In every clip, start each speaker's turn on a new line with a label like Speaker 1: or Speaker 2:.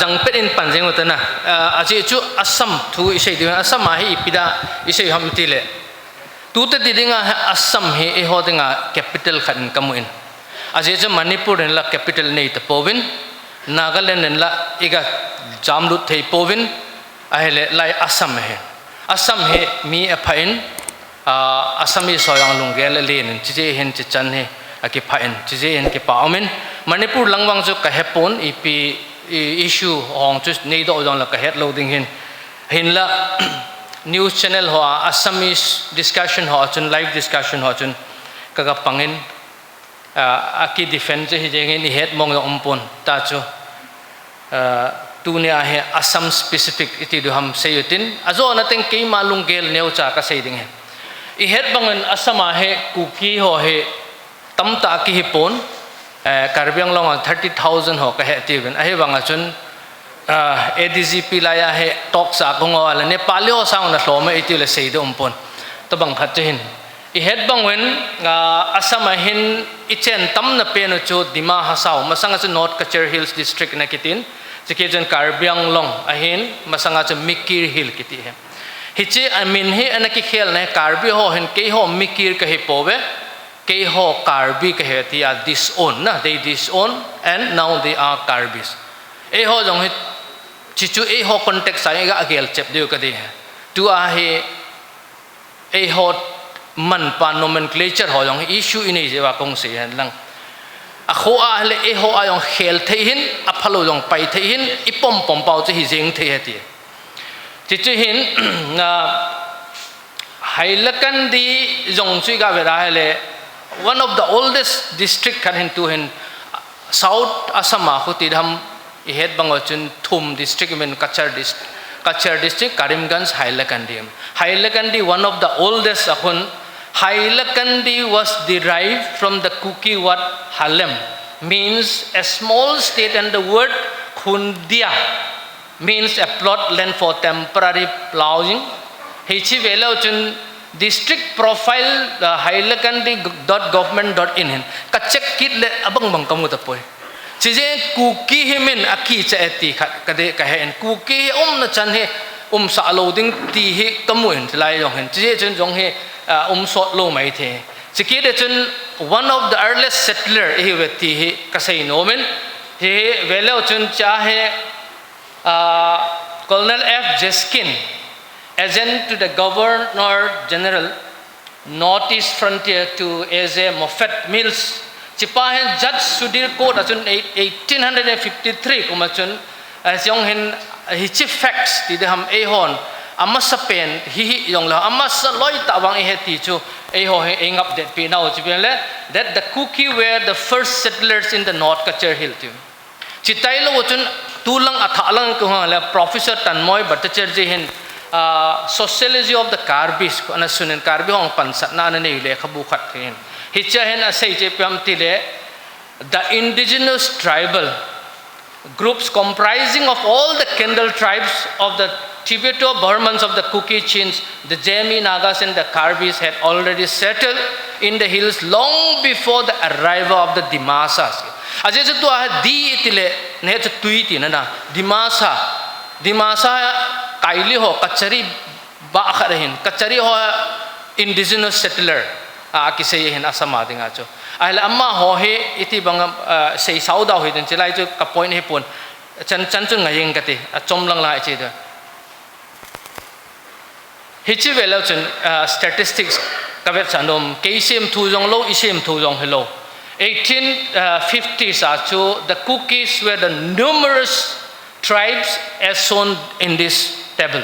Speaker 1: jang pet in panjeng utana aje chu Assam thu isei diwan Assam ma hi ipida isei ham tile tu te didinga Assam he e hodinga capital khan kamuin aje chu Manipur en la capital nei te povin Nagaland en la iga jamlut thei povin ahele lai Assam he mi aphain Assami soyang lunggel len chije hen chichan he aki phain chije hen ki paumin Manipur langwang chu ka hepon ipi issue hong chu nei do jong la ka het loading hin la news channel ho Assamese discussion ho chun live discussion ho chun kaga pangin aki defense hi jeng ni het mong ompon ta chu tu ne he Assam specific iti du ham sayutin azo na teng ke malung gel neu cha ka sei ding he I het bangan Assam he Kuki ho he tamta ki hi pon Karbi Anglong 30,000 ho ka he ti ben ahi wanga chun ADGP la ya he talk sa ko ngala Nepali ho sang na hloma iti le sei do ompon to bang khat hin I het bangwen Assam hin ichen tam na pe no chu Dima Hasau masanga chu North Kachar Hills district na kitin chike jan Karbi Anglong ahin masanga chu Mikir Hill kiti he hiche amin he anaki khel na Karbi ho hin ke ho Mikir ka he pove ke ho Karbi ka he ti disown na they disown and now they are Karbis e ho jong he chichu e ho context sa ga agel chep deu ka de tu a he e ho man pa nomenclature ho jong issue ini je wa kong se lang a kho a le e ho a jong khel thei hin a phalo jong pai thei hin ipom pom pau che hi jeng thei he ti chichu hin hailakan di jong chui ga vera hele one of the oldest district kan hin tu hin South Assam ho ti dham I het bangochin Thum district men Kachar district Karimganj Hailakandi one of the oldest akun Hailakandi was derived from the Kuki word Halem means a small state and the word Khundia means a plot land for temporary plowing hichi velauchun district profile hailakandi.government.in hin ka check kit le abang bang kamu tapoi chije Kuki himin aki cha eti kade ka hen Kuki na chan he sa loading ti hi kamu hin lai jong hin chije chun jong he sot lo mai the chike de chun one of the earliest settler hi weti hi kasai nomen he velauchun cha he Colonel F. Jeskin agent to the Governor General Northeast Frontier to A.J. Moffat Mills Chipahen Judge Sudhir Court achun 1853 kumachun asyong hin chief facts ti ham ehon amasa pen hi yong la amasa loi tawang eheti chu eho engap that pe now chipele that the Kuki were the first settlers in the North Kachar Hill tu chitailo ochun tulang athalang ko la Professor Tanmoy Bhattacharya hin sociology of the Karbis ko anasunin Karbi hong pansat na ne le khabu khat hin hicha hen asai je pam tile the indigenous tribal groups comprising of all the Kendal tribes of the Tibeto-Burmans of the Kuki Chins, the Jemi Nagas and the Karbis had already settled in the hills long before the arrival of the Dimasas. Aje tu ah di tile ne tu tuiti na Dimasa kaili ho kachari ba akharehin kachari ho indigenous settler akise hin Assam adinga cho ahla amma ho he iti bang sei sauda ho den chilai chu ka point he pon chan chun ngayeng kati chomlang la che da hichi velo chun statistics kavet chanom kesim thu jong lo isim thu jong hello 1850s achu the Kukis were the numerous tribes as shown in this table.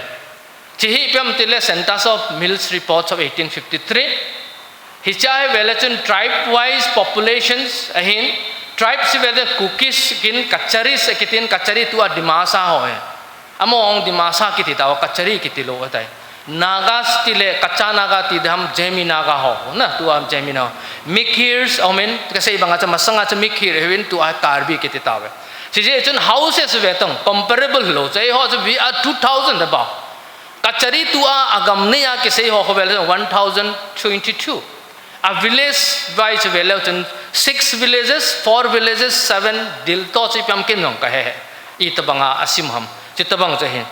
Speaker 1: Chihi pam tile census of Mills reports of 1853. Hichai velachun tribe-wise populations ahin tribes were the Kukis kin Kacharis kitin Kachari tu a Dimasa hoye. Among Dimasa kiti tawa Kachari kiti lo atai. Nagas tile Kacha Naga tidham Jemi Naga ho na tu am Jemi na. Mikirs omen kasi ibang acha masanga cha Mikir hewin tu a Karbi kiti tawa. Sije chun houses vetong comparable lo chai ho we are 2000 about Kachari tu a agamne ya ke sei ho vel 1022 a village wise vel chun 6 villages 4 villages 7 dil to chi pam kin nong ka he itabanga asimham chitabang jahin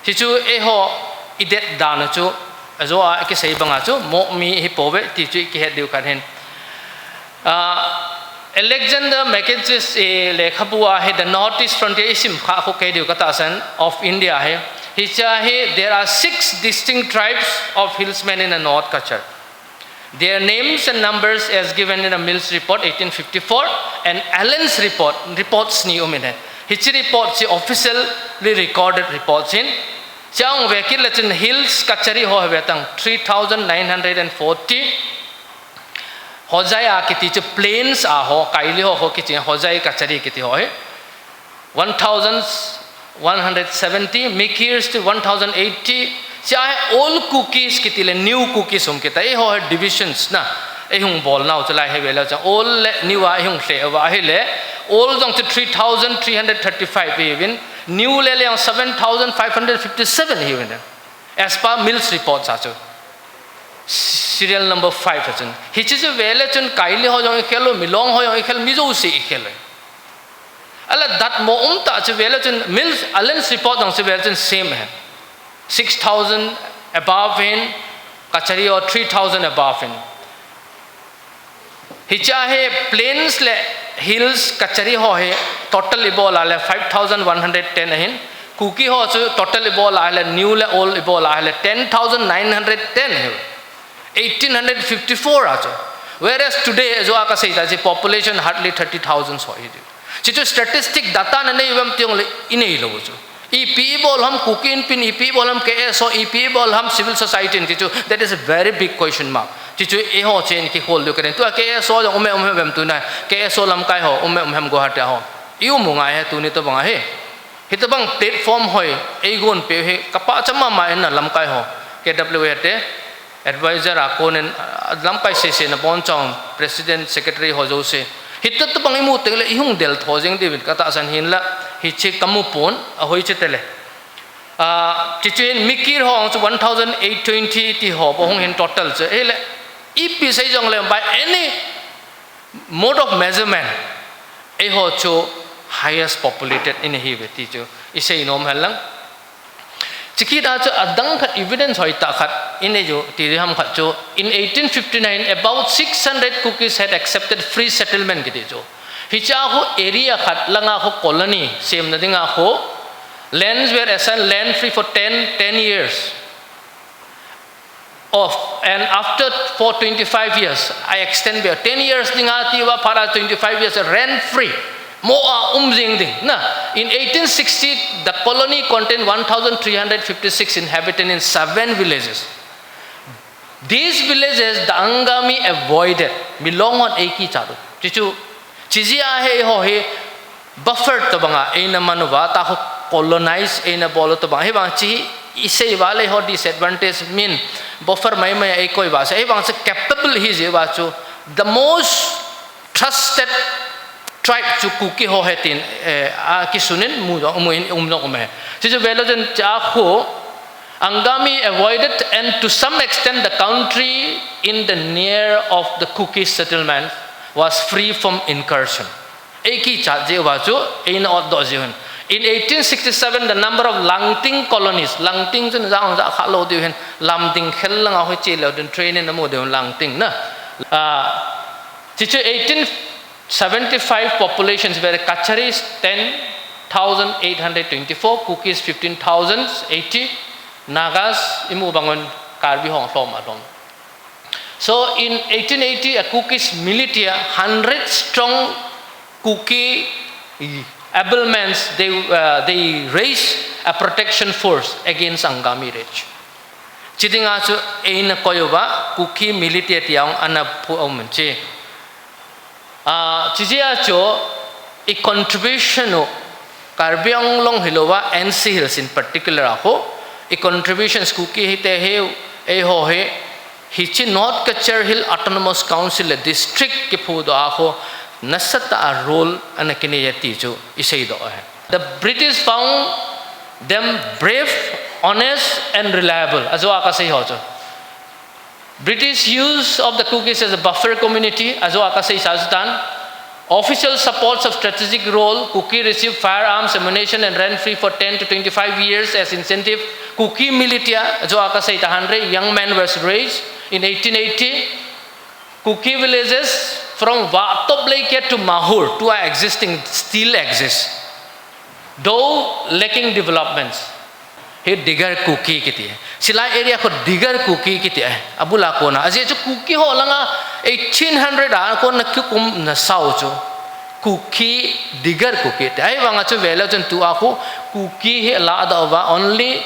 Speaker 1: hichu eho idet dana chu azoa ke sei banga chu mo mi hi pobe ti chu ki he diu kan hen Alexander Mackenzie e lekhabua he the northeast frontier isim kha ko ke diu kata san of India he hicha he there are 6 distinct tribes of hillsmen in the north culture. Their names and numbers as given in a Mills report 1854 and Allen's reports ni umine hichi reports officially recorded reports in chang vekil lachin hills kachari ho betang 3940 hojaya kiti chu plains a ho kaili ho kiti hojai kachari kiti ho 1170 mikirs to 1080 chahe old cookies kitile new cookies hum kita e ho divisions na e hung bol now chalai he vela cha old new a hung se wa hele old jong to 3335 even new le le 7557 even as per Mills reports acho serial number 5 achun hichi je vela chun kaile ho jong khelo milong ho jong khel mizo se khelo ala that mo ta che vela chun Mills Allen's report jong se vela chun same hai 6000 above in kachari or 3000 above in hicha he plains le hills kachari ho he total ibola le 5110 hin Kuki ho chu total ibola le new le old ibola le 10910 he 1854 acho whereas today jo aka sei ta population hardly 30000 so hi chichu statistic data na nei wam tiong le inei lo chu EP bol hum Kuki in pin EP bol hum KSO EP bol hum civil society in chichu that is a very big question mark chichu e ho chen ki hol lo karen tu KSO jo ume bam tu na KSO lam kai ho ume Guwahati ho iu mungai he tu ni to bang he hitabang platform hoi e gon pe he kapa chama ma en lam kai ho KWA te advisor akonen lam kai se na bon chong president secretary ho jo se hitat to bang imu tengle ihung del thojeng david kata san hin la hi che kamu pon a hoi che tele chichen mikir ho 1820 ti ho bo hong hin total che ele ep sei jong le by any mode of measurement e ho cho highest populated in hi ve ti cho isei nom halang chiki da cho adang khat evidence hoi ta khat in jo ti ham khat cho in 1859 about 600 Kukis had accepted free settlement ki jo hicha ho area khat langa ho colony sem na dinga ho lands were assigned land free for 10 years of and after for 25 years I extend be 10 years dinga ti wa para 25 years rent free moa umjing ding na in 1860 the colony contained 1356 inhabitants in 7 villages. These villages the Angami avoided belong on eki charu chichu chizia he ho he buffer to banga ena manuwa ta ho colonize ena bolo to bang he bang chi isei wale ho disadvantage mean buffer mai mai e koi ba se bang se capable he je ba chu the most trusted tribe chu Kuki ho hetin a kisunin mu no me chichu velojen cha ho Angami avoided and to some extent the country in the near of the Kuki settlement was free from incursion. Eki cha je wa chu in od do jehun in 1867 the number of Langting colonies Langting chen jang ja kha lo de hen Lamting khel lang ho che lo den train in the mo de Langting na chichu 1875 populations were Kacharis 10,824 Kukis 15,080 Nagas imu bangun Karbi hong hlom adom. So in 1880 a Kukis militia 100 strong Kuki ablements they raised a protection force against Angami rage. Chidinga chu ein koyoba Kuki militia tiang ana pu omche chijia cho a contribution o Karbi Anglong hilowa NC Hills in particular ho a contributions Kuki hite he e ho he hichi North Kachar Hill Autonomous Council district ke phu do ho nasat a role an kini yati chu isei do hai the British found them brave honest and reliable ajo aka sei ho chu British use of the Kukis as a buffer community ajo aka sei sajdan Official supports of strategic role. Kuki received firearms, ammunition, and rent-free for 10 to 25 years as incentive. Kuki militia, jo aka say tahanre, young men were raised in 1880. Kuki villages from Watobleke to Mahur to our existing still exist, though lacking developments. He digger Kuki kiti. Sila area ko digger Kuki kiti. Abula ko na. Aje jo Kuki ho langa 1800 ako nakukum na saucho. Kuki digger Kuki. Ay wanga cho vela jon tu ako Kuki he la da only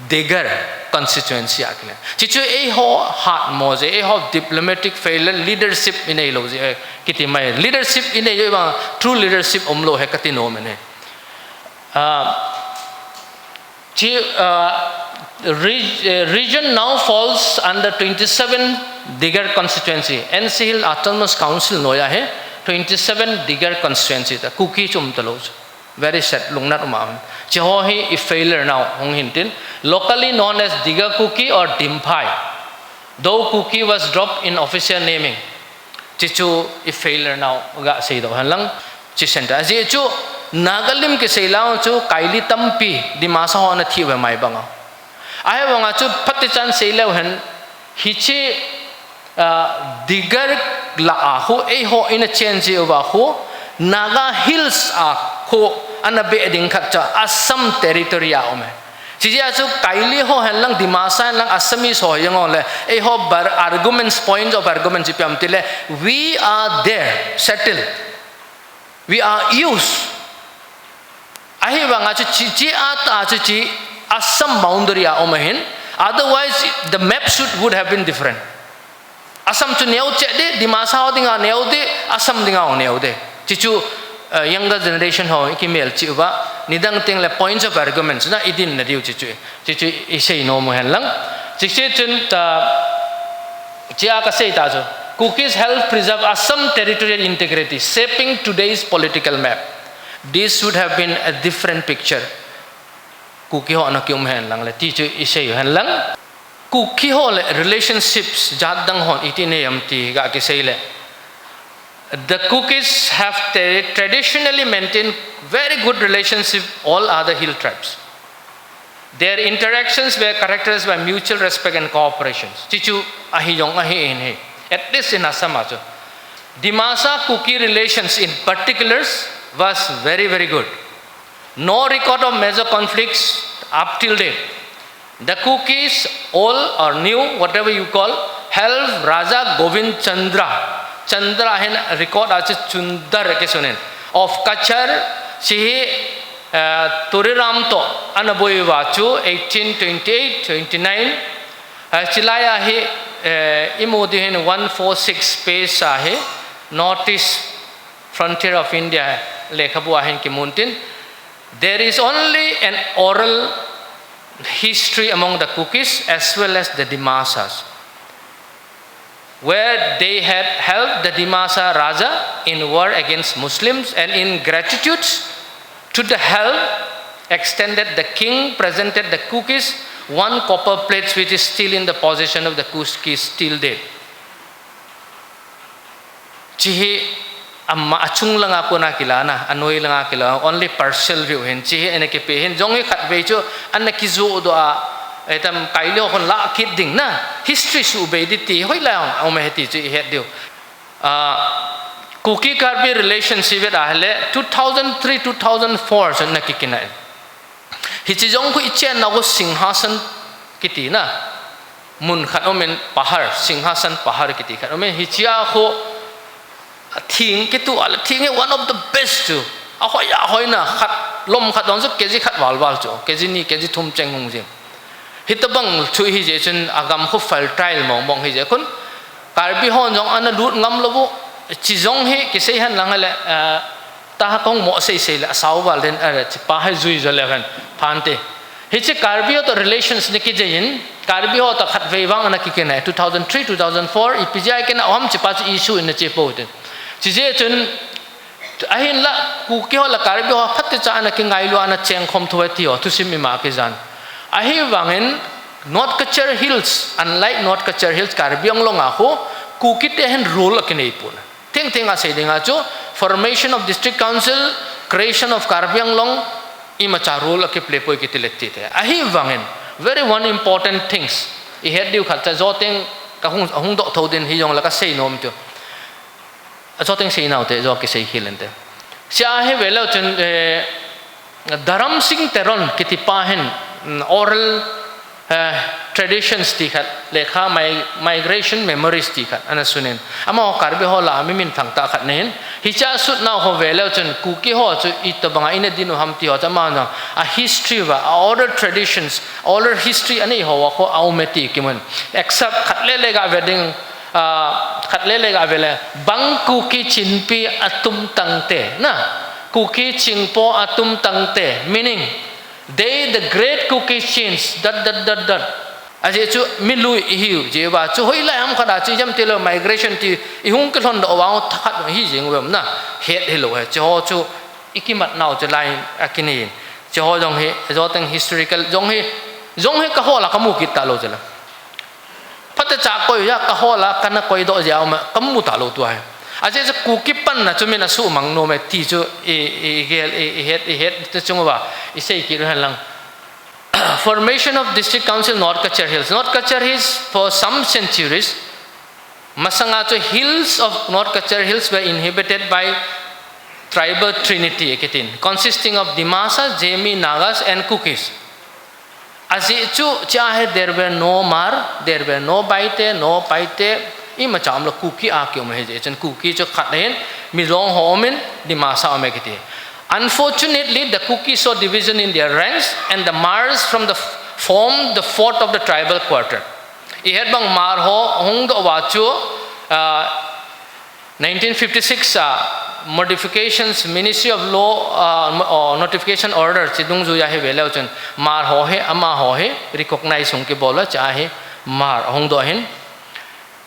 Speaker 1: digger constituency akne. Chichu e ho hat moze e ho diplomatic failure leadership in a loze kiti mai leadership in a true leadership omlo he kati no mene. Region now falls under 27 digger constituency. NC Hill Autonomous Council noya hai 27 digger constituency. The Kuki chum talos very set lungnat umam. Chihohi is failure now hong hintin. Locally known as Digger Kuki or Dimpai. Though Kuki was dropped in official naming. Chichu is failure now. Uga say do hanlang chisenta. Chichu Nagalim ke sailaw chu kaili tampi di masa ho na thiwe mai banga. Ai wanga chu patichan sailaw han hichi digar la ahu e ho in a change over ho Naga Hills a ho anabe ding khatcha Assam territorial ome. Chija chu kaili ho hanlang di masa lang Assamese ho yang ole e ho bar arguments points of arguments ipam tile we are there settled. We are used. Ahi wanga chi ata chi Assam boundary a omahin. Otherwise the map would have been different. Assam chu neu che de di masa ho dinga neu de Assam dinga ho neu de. Chichu younger generation ho ikimel chi ba nidang ting le points of arguments na idin na diu chichu isei no mo hen lang chiche chun ta chia ka sei ta jo Kukis help preserve Assam territorial integrity, shaping today's political map. This would have been a different picture. Kuki ho na kyum hen lang le ti chu isei hen lang Kuki ho le relationships jat dang hon itine yam ti ga ke sei le. The Kukis have traditionally maintained very good relations with all other hill tribes. Their interactions were characterized by mutual respect and cooperation. Chichu ahi yong ahi in at least in Assam. Dimasa Kuki relations in particulars was very, very good. No record of major conflicts up till date. The Kukis, old or new, whatever you call, helped Raja Govind Chandra hen record ache chundar ke sunen of Kachar sihi Turiram to anaboi wachu 1828-29 chilaya he imodi hen 146 pace ahe northeast frontier of India lekhabu ahen ki mountain. There is only an oral history among the Kukis as well as the Dimasas, where they had helped the Dimasa Raja in war against Muslims, and in gratitude to the help extended, the king presented the Kukis one copper plate which is still in the possession of the Kukis till date. Chihi amma achung lang ako na kilana, anoy lang akila, only partial view hin. Chihi enake pe hin jongi khatbecho anakizu do a etam kailo kon la kidding na history su bediti hoi la o me heti chi het dio Kuki Karbi relationship with ahle 2003-2004 so na kikina hichi jong ko ichen na go singhasan kiti na mun khat omen pahar singhasan pahar kiti khat omen hichia ko thing kitu al thing one of the best to ahoya hoina khat lom khat on so keji khat wal wal cho keji ni keji thum cheng hung jing hitabang chui hi je chen agam khu fal trial mong hi je kun Karbi hon jong ana lut ngam lobo chi jong he ki sei han lang le ta kong mo sei la saw wal den ara chi pa hai zui jo le han phante hi che Karbi to relations ne ki je in Karbi ho to khat ve wang ana ki ke na 2003-2004 ipji ke na om chi pa chi issue in che po den chi je chen ahin la ku ki ho la Karbi ho phat cha ana ki ngai lo ana cheng khom thoi ti ho tu sim mi ma ke jan ahi wangen North Kachar Hills, unlike North Kachar Hills, Karbi Anglong aho Kuki te hen role akinei pun. thing say dinga chu formation of district council, creation of Karbi Anglong ima cha role ke play poi kitiletti the ahi wangin very one important things I head diu khat cha zoteng ka hung do thodin hi yong la ka sei nom tu zoteng sei nau te zo ke sei hilente sia he velo chen dharam singh teron kiti pahen oral traditions tikhat lekha migration memories tikhat ana sunen ama Karbi ho la mi min thangta khat nen hi cha sut na ho velo chen kuki ho chu itabanga ina dinu hamti ho chama na a history wa oral traditions oral history ani ho wa ko aumeti kimun except khatle le ga wedding khatle le ga vele bang kuki chinpi atum tangte na kuki chingpo atum tangte meaning they the great Kuki chains that aje chu milu hiu je ba chu hoi lai am khada chi jam telo migration ti ihung ke thon do wa that hi jing wem na het hello he cho chu ikimat naw che lai akini cho jong he zo teng historical jong he ka ho la kamu kit ta lo jela phat cha ko ya ka ho la kana koi do ja ma kamu ta lo tu hai aje chu kuki pan na chu me na su mang no me ti chu het te chung ba I say ki lang formation of district council North Kachar Hills for some centuries masanga chu hills of North Kachar Hills were inhabited by tribal trinity eketin consisting of Dimasa, Jemi, Nagas and Kukis aje chu chahe there were no mar there were no baite no paite ima cham lo Kuki a kyo me je chen Kuki chu khat hen mi long homin Dimasa ame kiti. Unfortunately, the Kuki saw division in their ranks, and the Mars formed the fort of the tribal quarter. I had bang Mar ho hong do wachu 1956 modifications Ministry of Law notification order chidung ju ya he velo chen Mar ho he ama ho he recognize hong ke bola chahe Mar hong do hin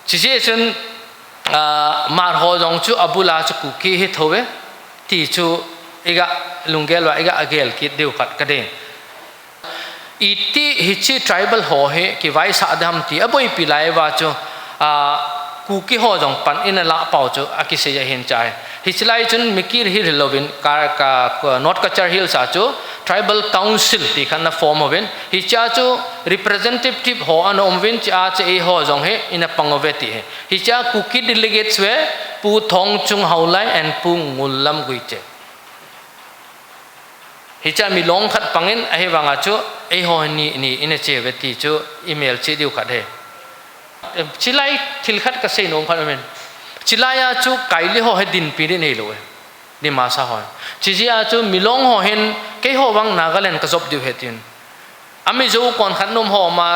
Speaker 1: chije chen Mar ho jong chu abula chu Kuki he thowe ti chu iga lungel wa iga agel ki deu khat kade iti hichi tribal ho he ki vai sa adham ti aboi pilai wa cho Kuki ho jong pan in la pau cho akise ya hin chai hichlai chun mikir hi lovin ka North Kachar Hills a cho tribal council ti khan na form hoven hicha cho representative ho an omvin cha che ho jong he in a pangoveti he hicha Kuki delegates we pu thong chung haulai and pu ngulam guiche hicha mi long khat pangin ahi wanga chu ei ho ni ine che veti chu email che diu khat he chilai thil khat ka sei nom khat men chilaya chu kaili ho he din pi nei lo ni ma sa ho chijia chu mi long ho hen ke ho wang Nagaland ka job diu hetin ami zo kon khat nom ho ma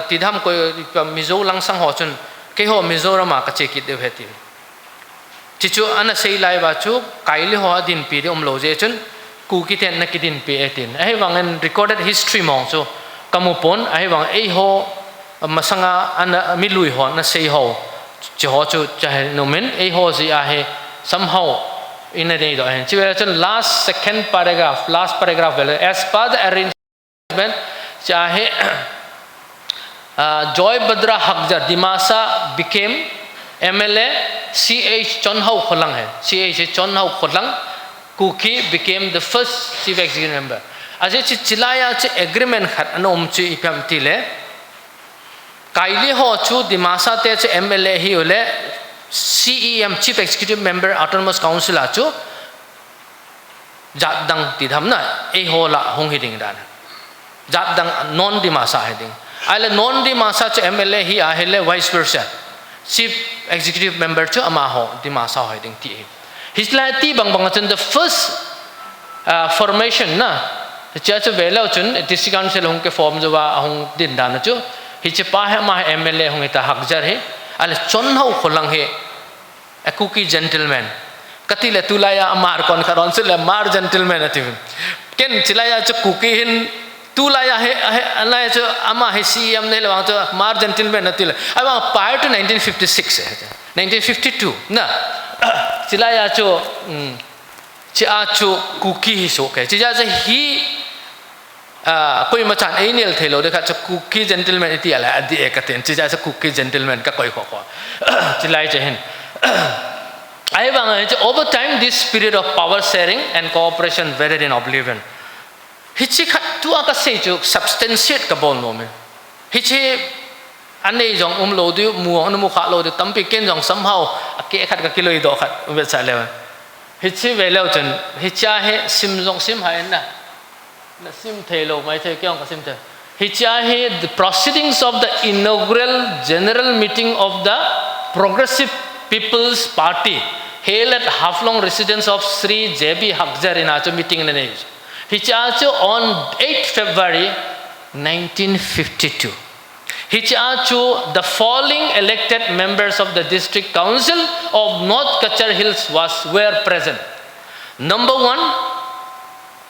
Speaker 1: tidham ko mi zo lang sang ho chun ke ho Mizoram ka che ki diu hetin chichu ana sei lai wa chu kaili ho din pi de lo je chun Kuki ten na kidin pe etin ahi wangan recorded history mong so kamupon ahi wang ei ho masanga ana milui ho na sei ho cho chu chahe nomen ei ho ji ahe somehow in a day do hen chiwela chun last paragraph well as per the arrangement chahe Joy Badra Hakjar Dimasa became MLA CH Chonhau Kholang hai CH Chonhau Kholang Kuki became the first chief executive member. Aje chilaya che agreement khat anom chi ipam tile kaili ho chu Dimasa te che MLA hi ole CEM chief executive member autonomous council a chu jat dang ti dham na e ho la hong hiding dan jat dang non Dimasa hiding ale non Dimasa che MLA hi a hele vice versa chief executive member chu ama ho Dimasa hiding ti Hisla ti bang bang chun the first formation na cha chu velo chun district council hong ke form jo wa hong din dan chu hi che pa ha ma MLA hong ta hakjar he ale chon hau kholang he a Kuki gentleman katile tulaya amar kon karon se mar gentleman ati ken chilaya chu Kuki hin tulaya he anai chu ama he CM ne lawang chu mar gentleman ati awang prior to 1956 1952 na chilaya cho cha cho Kuki hi so ke chija je hi koi ma chan anel thelo de kha cho Kuki gentleman iti ala adi ekaten chija je Kuki gentleman ka koi kho chilai je hen Over time, this spirit of power sharing and cooperation varied in oblivion. Hichi khat tu aka say to substantiate kabol no me. Hichi ane jong lo du mu mu kha lo du tampi ken jong somehow ake khat ka kilo do khat ubet sa le. Hichi velo chen hicha he sim jong sim ha na sim thelo mai the kyong ka sim the. Hicha he the proceedings of the inaugural general meeting of the Progressive People's Party held at Haflong residence of Sri J.B. Hakjar in Acho meeting in the news. Hichacho on 8 February 1952. Hichacho, the following elected members of the District Council of North Kachar Hills were present. Number 1,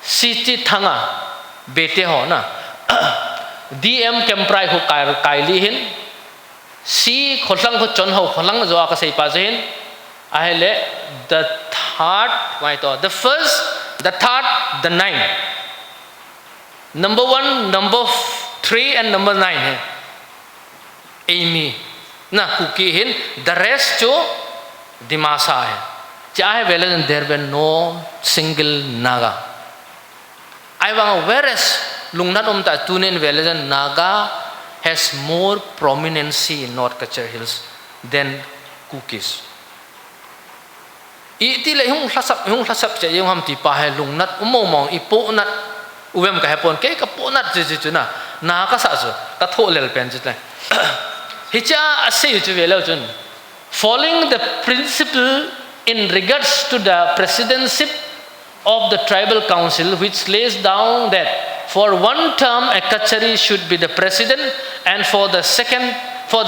Speaker 1: Siti Thanga, bete ho na. DM Kemprai ho Kaili hin. C kholang ho chon ho kholang jo aka sei pa hin. Ahele the third, the first, the third, the 9. Number 1, number 3 and number 9 hai. Amy na Kuki hin. The rest jo Dimasa hai. Chahe velen there were no single Naga. I want whereas Lungnat umta tunen velen Naga has more prominency in North Kachar Hills than Kukis. Iti le hung hlasap che yung ham ti pa he lungnat umomong ipo nat uwem ka hepon ke ka po nat ji na na ka sa so ta tho lel pen ji hicha ase ju velo jun following the principle in regards to the presidency of the tribal council which lays down that for one term a kachari should be the president and for the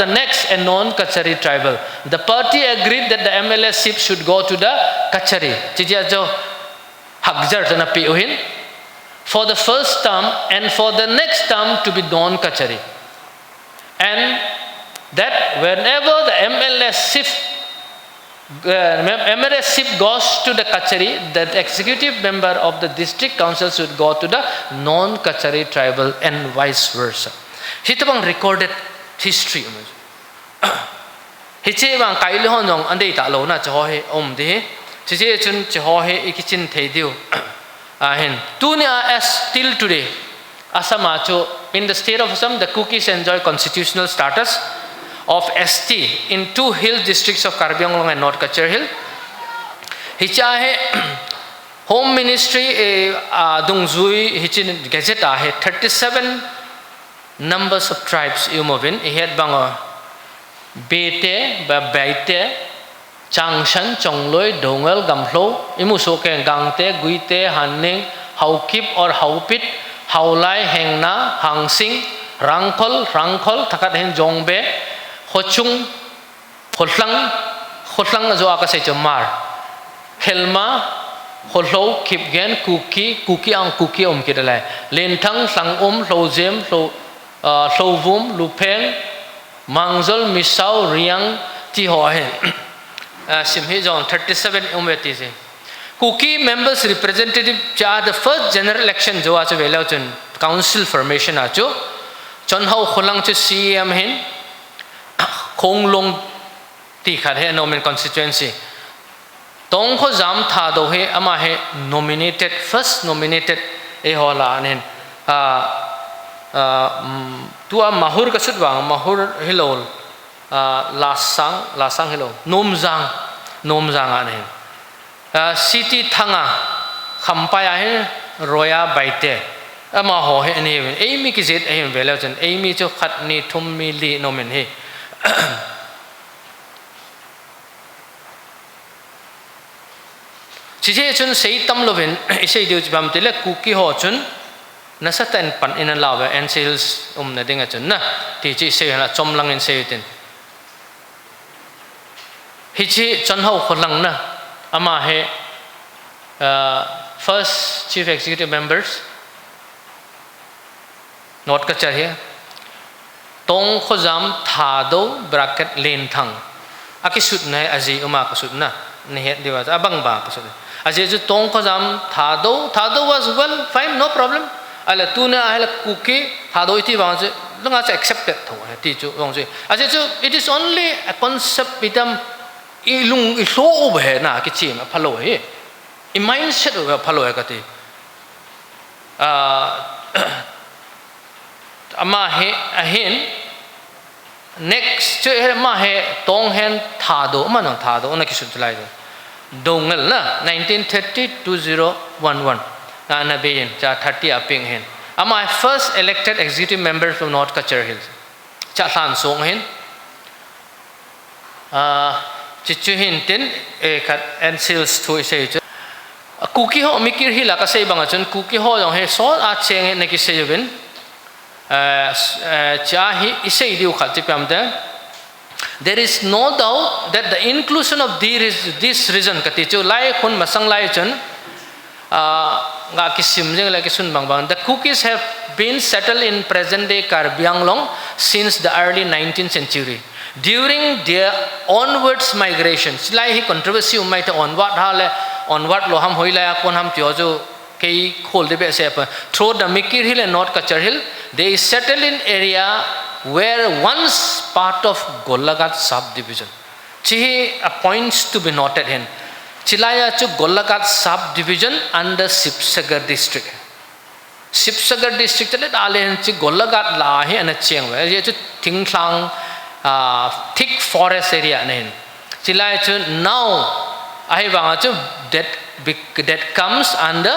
Speaker 1: next a non-Kachari tribal. The party agreed that the MLA-ship should go to the Kachari. For the first term and for the next term to be non-Kachari. And that whenever the MLA-ship goes to the Kachari, the executive member of the district council should go to the non-Kachari tribal and vice versa. Hitabang recorded history. Hiche bang kaili hon jong ande ta lo na cho he om de hiche chun cho he ikichin thei diu hen tunia as till today Assam acho in the state of Assam the Kukis enjoy constitutional status of ST in 2 hill districts of Karbi Anglong and North Kachar Hill. Hicha he Home Ministry Doungel hichin gazette he 37 numbers of tribes Umovin ihet bang Bete, Baite, Changshan, Chongloi, Doungel, Gamlo, Imusoke, Gangte, Guite, Hanning, Haukip or Haupit, Haulai, Hengna, Hangsing, Rangkol, Takat Hen Jongbe, Hochung, Hotlang zo aka say Mar, Helma, Holo, Kipgen, Kuki ang Kuki Kidalai, Lentang, Sangum, Lojem, Lovum, Lupeng, Mangzol, Misau, Riang, Tihohe. Simhe John 37 umeti se. Kuki members representative cha the first general election jo acho velauchen council formation acho chonhau kholang chu CM hin Konglong ti khat he nomin constituency tong kho jam tha do he ama he nominated first nominated e hola anen tua mahur kasut bang mahur hilol lasang hilol nomjang ane city thanga khampaya he roya baite ama ho he ni emi ki zet em velo chen emi cho khat ni thum mi li nomen he chije chun sei tam lovin sei diu bam tele Kuki ho chun nasatan pan in lawa and sales na dinga chun na ti chi sei na chomlang in sei tin hichi chonhau kholang na ama he first chief executive members North Kachar here tong khojam thado bracket len thang akisut na aji uma kasut na nehet diwa abang ba kasut aji ju tong khojam thado was well fine no problem ala tuna ala Kuki thado iti bang je lunga accepted tho ti chu long je aji ju it is only a concept itam ilung iso obe na ki chim phalo he I mindset obe phalo he kati ama he ahin next ma he tong hen thado ma nang thado na ki sun chlai Doungel na 1930 2011 na bein cha 30 aping hen ama first elected executive member from North Kachar Hills cha than song hen chichu hin tin e khat and sales to say Kuki ho mikir hila ka sei banga chun Kuki ho jong he so a cheng ne ki sei ben cha hi isei diu khat ti pam de there is no doubt that the inclusion of this region kati chu lai khun masang lai chun nga ki sim jeng la ki sun bang bang the Kukis have been settled in present day Karbi Anglong since the early 19th century during their onwards migration lai hi controversy umai ta onward lo ham hoila kon ham tyo jo kei khol de be se through the Mikir Hill and North Kachar Hill they settled in area where once part of Golagat subdivision chi points to be noted in Chilaya chu Golagat subdivision under Sipsagar district Sipsagar district le dale hen chi Golagat la hi an cheng we ye chu thingthlang thick forest area ne Chilaya chu now I banga chu that comes under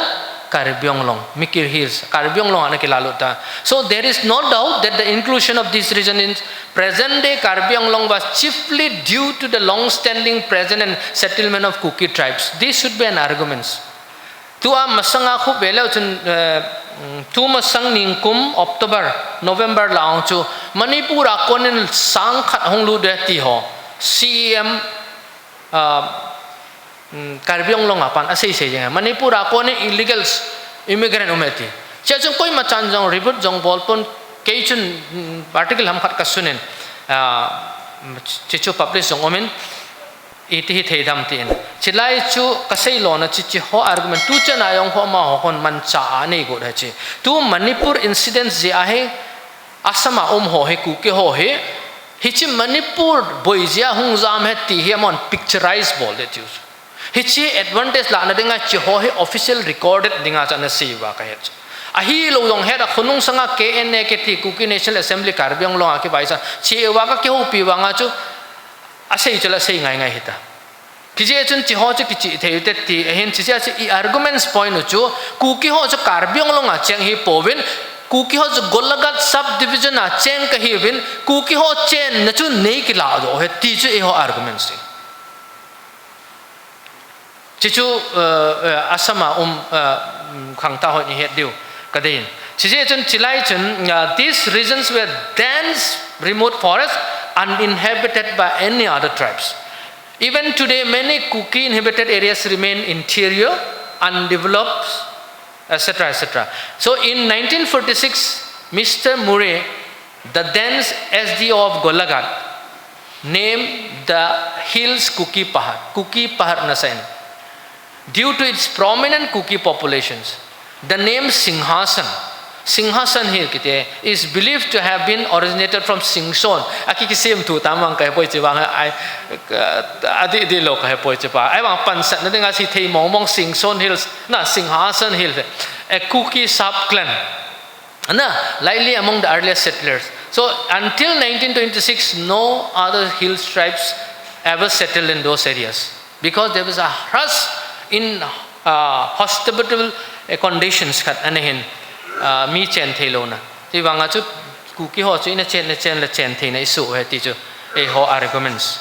Speaker 1: Karbi Anglong Mikir Hills Karbi Anglong ana kilaluta so there is no doubt that the inclusion of this region in present day Karbi Anglong was chiefly due to the long standing presence and settlement of Kuki tribes this should be an argument tu a masanga khu bela chun tu masang ningkum October November laung chu Manipur akonin sang khat honglu de ti ho CEM Karbi Anglong apan asai sei jeng Manipur akone illegals immigrant umeti cha chung koi machan jong report jong bolpon kei chun article ham khat ka sunen chichu publish jong omen iti hi theidam tin chilai chu kasai lo na chi ho argument tu chen ayong ho ma ho kon man cha ani go da chi tu Manipur incidents je ahe Assam ho he Kuki ho he hi chi Manipur boizia hung jam he ti hi mon picturize bol de chu hichi advantage la na dinga chi ho he official recorded dinga cha na si wa ka he ahi lo dong he da khunung sanga KNA ke ti Kuki National Assembly Karbi Anglong ke baisa chi wa ka ke ho pi wa nga chu asei chala sei ngai ngai hita kije chun chi ho chu ki chi thei te ti hen chi cha i arguments point chu Kuki ho chu Karbi Anglong a cheng hi povin Kuki ho chu Golagat subdivision a cheng ka hi vin Kuki ho chen na chu nei ki la do he ti chu e ho arguments chichu Assam khangta ho ni het diu kadin chije chun chilai chun these regions were dense remote forests uninhabited by any other tribes even today many Kuki inhabited areas remain interior undeveloped etc so in 1946 Mr. Murray the then SDO of Golagat named the hills Kuki Pahar Nasain due to its prominent Kuki populations. The name Singhasan hill kite is believed to have been originated from Singson. Aki ki same tu tamang kai poi chiwang ai adi di lo kai poi chipa ai wang pansat na dinga si thei mong Singson hills na Singhasan hill a Kuki sub clan na likely among the earliest settlers. So until 1926 no other hill tribes ever settled in those areas because there was a rush in hospitable conditions khat anahin mi chen thelo na ti wanga chu Kuki ho chu ina chen la chen thei na isu he ti chu e ho arguments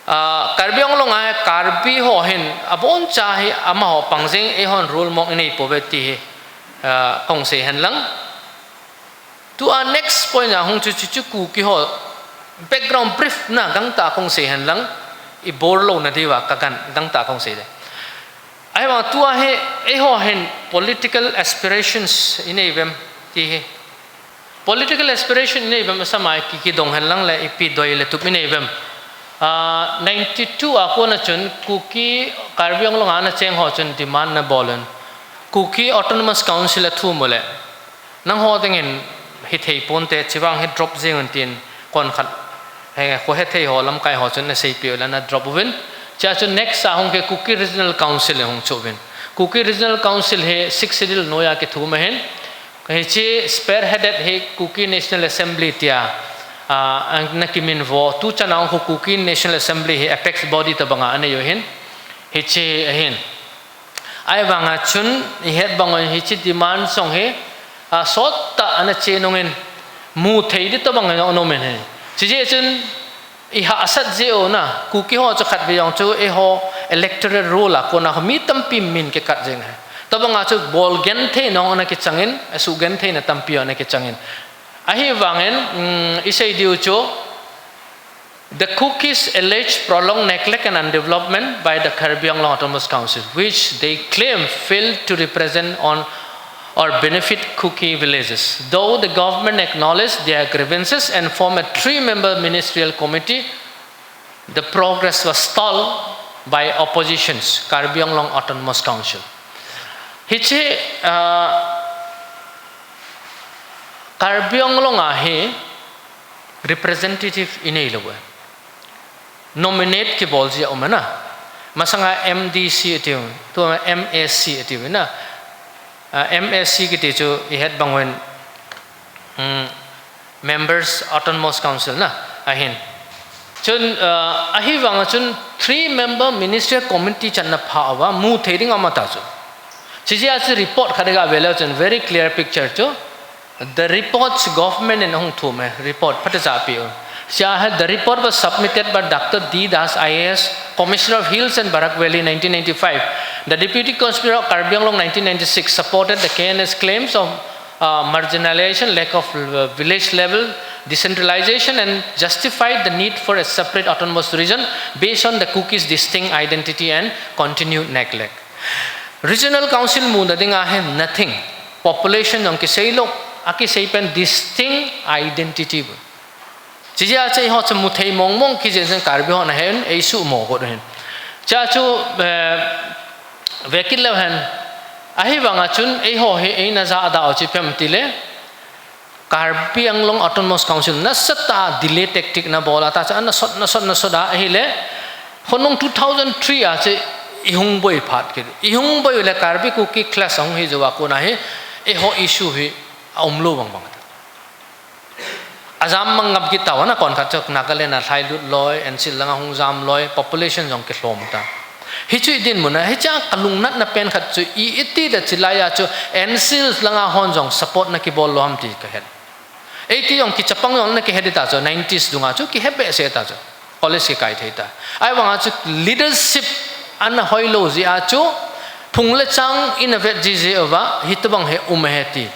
Speaker 1: Karbi Anglong a Karbi ho hin abon cha hi ama ho pangjing e hon rule mong nei poverty he kong se han lang to our next point a hong chu Kuki ho background brief na gang ta kong se han lang I borlo na diwa kagan dang ta kong se de ai wa tua he e ho hen political aspirations inevem ti he political aspiration inevem samai ki dong han lang la ipi doi le tup inevem 92 ako na chun Kuki Karbi Anglong ana cheng ho chun demand na bolen Kuki autonomous council a thu mole nang ho dengin hi thei ponte chiwang he drop jeng tin kon khat hay ko het ho lam kai ho chun na sei pi la na drop win cha chu next sa hong ke Kuki Regional Council hong chobin Kuki Regional Council he 6 sidil noya ke thu mahen he che spearheaded he Kuki National Assembly tia ang nakimin vo tu chanang ko Kuki National Assembly he apex body ta banga ane yo hin he che hin ai banga chun het bangon he che demand song he sot ta ana che nongin mu thei di ta banga no men he che je chun I ha asat je o na Kuki ho cho khat bi yong chu e ho electoral role a ko na mi tampi min ke kat jeng hai tabanga chu bol gen the no na ke changin asu gen the na tampi na ke changin ahi wangen isai diu chu the Kukis allege prolonged neglect and undevelopment by the Karbi Anglong Autonomous Council which they claim failed to represent on or benefit Kuki villages. Though the government acknowledged their grievances and formed a 3-member ministerial committee, the progress was stalled by opposition's Karbi Anglong Autonomous Council. Hiche Karbi Anglong ahe representative inailawa nominate ke bolji omana masanga MDC atiu to MSC atiu na MSC ki techo ihet bangwen members Autonomous Council na ahin chun ahi wang chun 3-member ministerial committee channa phawa mu thering amata chu chijia chu report khadega vela chun very clear picture chu the report's government and hong thu me report phataja pi the report was submitted by Dr. D. Das IAS, Commissioner of Hills and Barak Valley 1995. The Deputy Conspirator of Karbi Anglong 1996 supported the KNS claims of marginalization, lack of village level decentralization and justified the need for a separate autonomous region based on the Kukis' distinct identity and continued neglect. Regional Council muna dinga hai nothing. Population ang kisay lok, akisay pen distinct identity. Jia che ho chmu thei mong mong ki jen Karbi ho na hen ei su mo go hen cha chu vekil le hen ahi wanga chun ei ho he ei na za da chi pem tile Karbi Anglong Autonomous Council na sata delay tactic na bola ta cha na sot da hi le honong 2003 a che ihung boi phat ke ihung boi le Karbi Kuki class hong hi jowa ko na he e ho issue hi omlo bang bang Assam mangab kita wana kon kachok Nagaland na thai lut loy and silanga hong jam loy population jong ke hlom ta hichu din muna hicha kalungnat na pen khat chu I iti da chilaya chu ensil langa hon jong support na ki bol lom ti ka het 80 jong ki chapang jong na ki het ta chu 90s dunga chu ki hebe se ta chu college ke kai thei ta ai wanga chu leadership an hoilo ji a chu phungle chang innovate ji je wa hitbang he umheti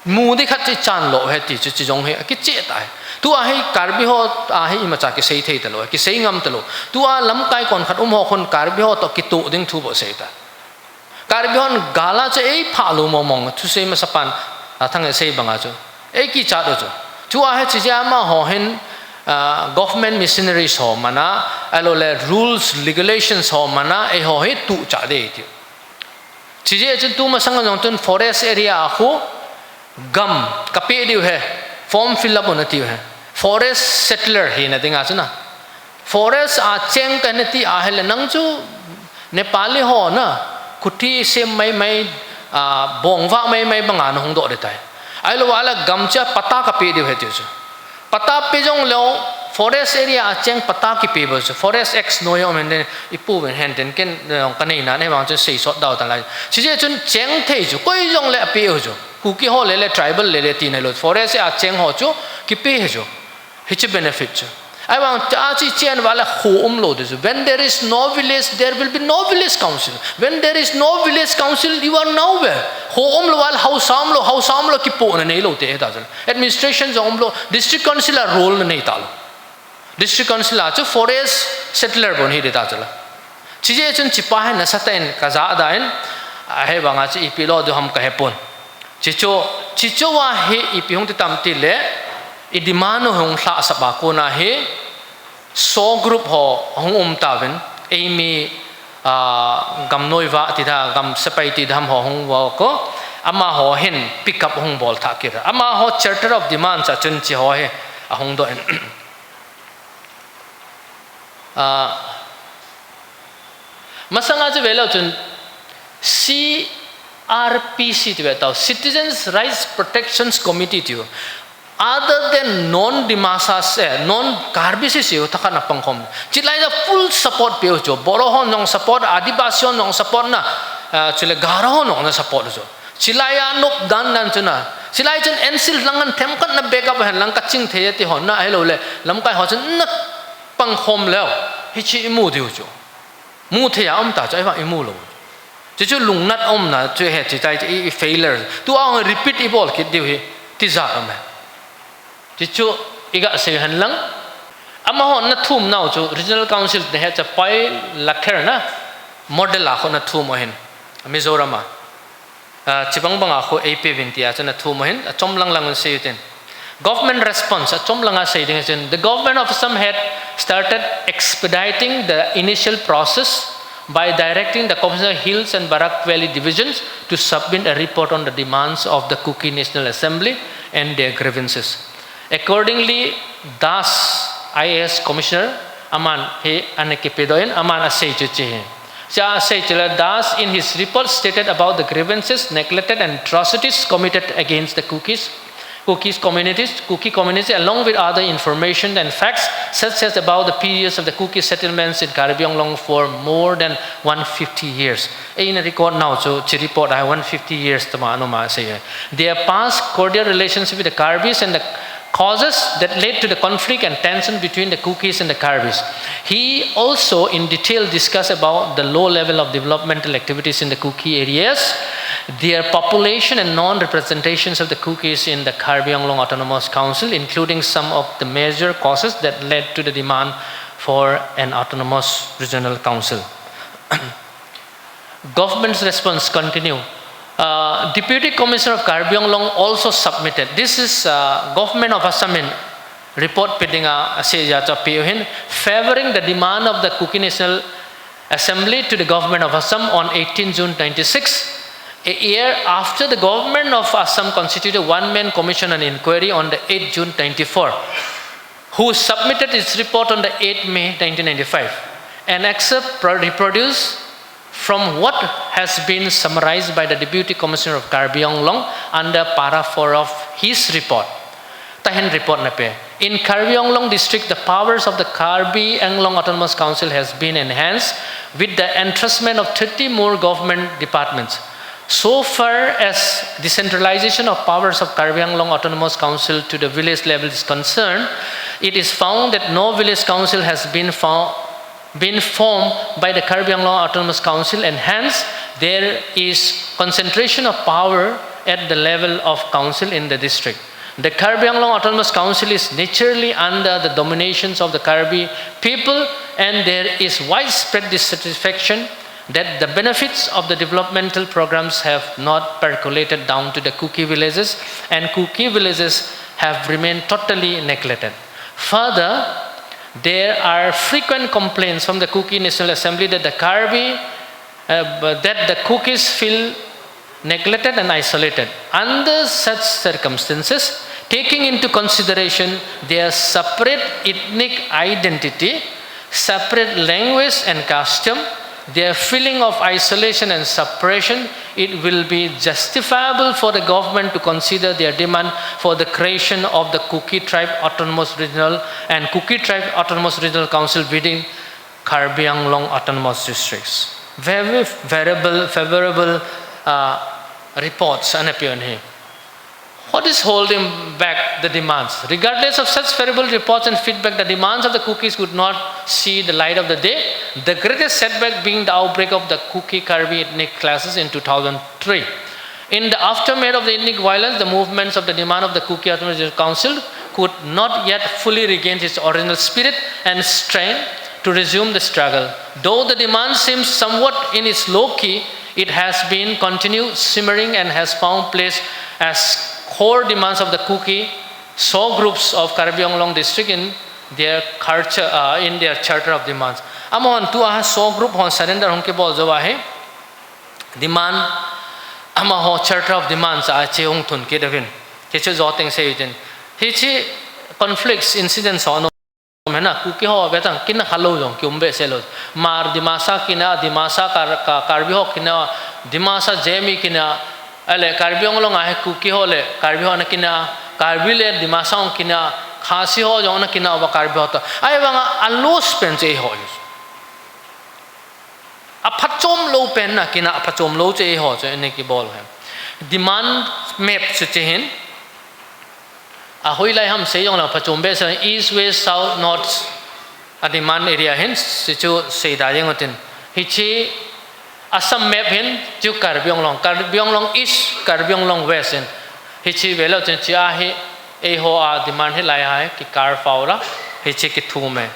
Speaker 1: mudi khat chi chan lo he ti chi jong he ki che ta tu a he Karbi ho a he ma cha ki sei thei ta lo ki sei ngam ta lo tu a lam kai kon khat ho kon Karbi ho to ki tu ding thu bo sei ta Karbi hon gala che ei pha lo mo mong thu sei ma sapan thang sei banga chu ei ki cha do chu tu a he chi ja ma ho hen government missionaries ho mana alo le rules regulations ho mana e ho he tu cha de ti chi je chen tu ma sang jong tun forest area a khu gam kape diu hai form fill up onati hai forest settler hi na dinga chuna forest a cheng kanati a hel nang chu Nepali ho na kuthi se mai bongwa mai banga na hong do de tai ai lo wala gam cha pata kape diu hai chu pata pe jong lo forest area a cheng pata ki pe bo forest x no yo men ipu wen hen den ken kanai na ne wang chu sei sot dau ta lai chi je chun cheng thei chu koi jong le pe ho chu Kuki ho le tribal le ti ne lo forest a cheng ho chu ki pe he chu hich benefit chu I want cha chi chen wala ho lo de when there is no village there will be no village council when there is no village council you are nowhere ho lo wal how sam lo ki po ne lo te ta administration lo district council role ne ta lo district council a chu forest settler bon hi de ta chala chi je chun chi pa na saten ka za da en a he banga chi ipilo do ham ka he pon chicho wa he ipihong ti tamti le idimano hong tha saba ko na he so group ho hong tawen emi gamnoiwa ti da gam sapai ti dham ho hong wa ko ama ho hen pick up hong bol tha kira ama ho charter of demand cha chun chi ho he ahong do en masanga je velo chun CRPC tu betau Citizens Rights Protections Committee tu other than non dimasas non Karbi si siu takkan apang kom chilai da full support pe jo borohon nong support adibasion nong support na chile garo nong na support jo chilai anop dan nan chuna chilai chen ensil langan themkat na backup han lang kaching the ti hon na hello le lamkai ho chen na pang khom leo hi chi imu diu jo mu the ya om ta chai wa imu lo chu chu lung nat om na chu he chi tai i failure tu ang repeat i bol kit diu hi ti za am Cicu iga sehan lang, ama ho na thum now jo regional council de ha chapai lakher na model a ho na thum mohin Mizoram chibang bang a ho AP vintia chana thum mohin chom lang lang se yutin government response chom langa se ding chen the government of Assam had started expediting the initial process by directing the Commissioner Hills and Barak Valley divisions to submit a report on the demands of the Kuki National Assembly and their grievances. Accordingly, Das IAS Commissioner Aman he anekipedoin Aman asay chuchi. Siya asay chila Das in his report stated about the grievances, neglected and atrocities committed against the Kuki community, along with other information and facts such as about the periods of the Kuki settlements in Karbi Anglong for more than 150 years. In a record now, so chi report I 150 years tama ano ma say. Their past cordial relationship with the Karbis and the causes that led to the conflict and tension between the Kukis and the Karbis. He also in detail discussed about the low level of developmental activities in the Kuki areas, their population and non-representations of the Kukis in the Karbi Anglong Autonomous Council, including some of the major causes that led to the demand for an autonomous regional council. Government's response continue. Deputy Commissioner of Karbi Anglong also submitted. This is government of Assam in report pedinga favoring the demand of the Kuki National Assembly to the government of Assam on 18 June 96. A year after the government of Assam constituted a one-man commission on inquiry on the 8 June 94, who submitted its report on the 8 May 1995. An excerpt reproduced from what has been summarized by the Deputy Commissioner of Karbi Anglong under Para 4 of his report. Tahin report na pe. In Karbi Anglong district, the powers of the Karbi Anglong Autonomous Council has been enhanced with the entrustment of 30 more government departments. So far as decentralization of powers of Karbi Anglong Autonomous Council to the village level is concerned, it is found that no village council has been formed by the Karbi Anglong Autonomous Council, and hence there is concentration of power at the level of council in the district. The Karbi Anglong Autonomous Council is naturally under the dominations of the Karbi people, and there is widespread dissatisfaction that the benefits of the developmental programs have not percolated down to the Kuki villages, and Kuki villages have remained totally neglected. Further, there are frequent complaints from the Kuki National Assembly that the Kukis feel neglected and isolated. Under such circumstances, taking into consideration their separate ethnic identity, separate language and custom, their feeling of isolation and separation, it will be justifiable for the government to consider their demand for the creation of the Kuki Tribe Autonomous Regional and Kuki Tribe Autonomous Regional Council within Karbi Anglong Autonomous Districts. Very favorable reports appear here. What is holding back the demands? Regardless of such favorable reports and feedback, the demands of the Kukis could not see the light of the day, the greatest setback being the outbreak of the Kuki Karbi ethnic clashes in 2003. In the aftermath of the ethnic violence, the movements of the demand of the Kuki Autonomous Council could not yet fully regain its original spirit and strength to resume the struggle. Though the demand seems somewhat in its low key, it has been continued simmering and has found place as core demands of the Kuki groups of Karbi Anglong district in their culture, in their charter of demands. Amon tu group hon surrender hon ke bol jo ahe demand ho charter of demands che hong thun ke devin ke che joteng se yiten hi chi conflicts incidents on है ना Kuki ho betang kina halo jong kyumbe selo mar dimasa kina dimasa Karbi ho kina dimasa jemi kina ale Karbi onglong ahe Kuki ho le Karbi ho na kina Karbi le dimasa ong kina khasi ho jong na kina oba Karbi ho to ai banga alos pen che ho apachom lo pen na kina apachom lo che ho che ne ki bol hai demand map se chehin a hoi lai ham se yong la apachom be se east west south north a demand area hin se chu se da yeng otin hi chi Assam map hin chu Karbi Anglong east Karbi Anglong west hin hi chi velo chen chi a hi e ho a demand hi lai hai ki kar faula hi chi ki thu me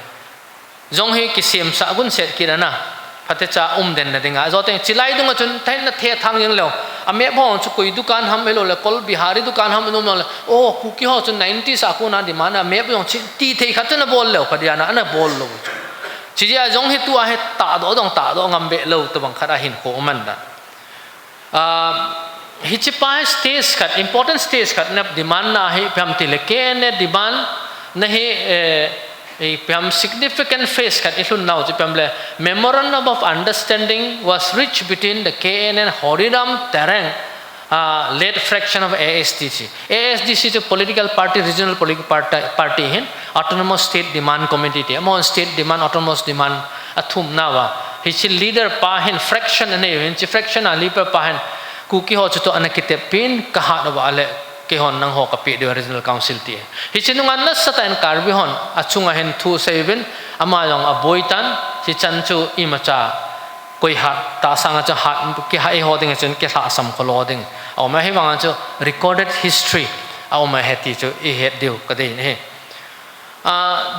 Speaker 1: jong hi ki sim sa gun set ki na phate cha den na dinga zo teng chilai dung chun thain na the thang yeng lo ame bo chu koi dukan ham elo le kol bihari dukan ham no le o Kuki ho chu 90 sa ku na demand a me bo chi ti thei khat na bol lo khadia na ana bol lo chi ja jong hi tu a he ta do ngam be lo to bang khara hin ko man da hi chi pa stage khat important stage khat na demand na hi pham ti le ke ne demand na hi a significant phase kat ilun now le memorandum of understanding was reached between the KN and Horiram Terang led fraction of ASDC. ASDC is a political party, regional political party hin autonomous state demand committee among state demand autonomous demand athum nawa hichi leader pa hin fraction ne hin chi fraction ali pa hin Kuki ho chuto anakite pin kaha no ale ke hon nang ho kapi de regional council ti hi chinungan na sa tan Karbi hon achunga hen thu seven ama yong aboitan chi chanchu imacha koi ha ta sanga cha ha ki hai ho ding chen ke ha sam kholo ding aw ma he wang chu recorded history aw ma he ti chu e het deu ka dei ne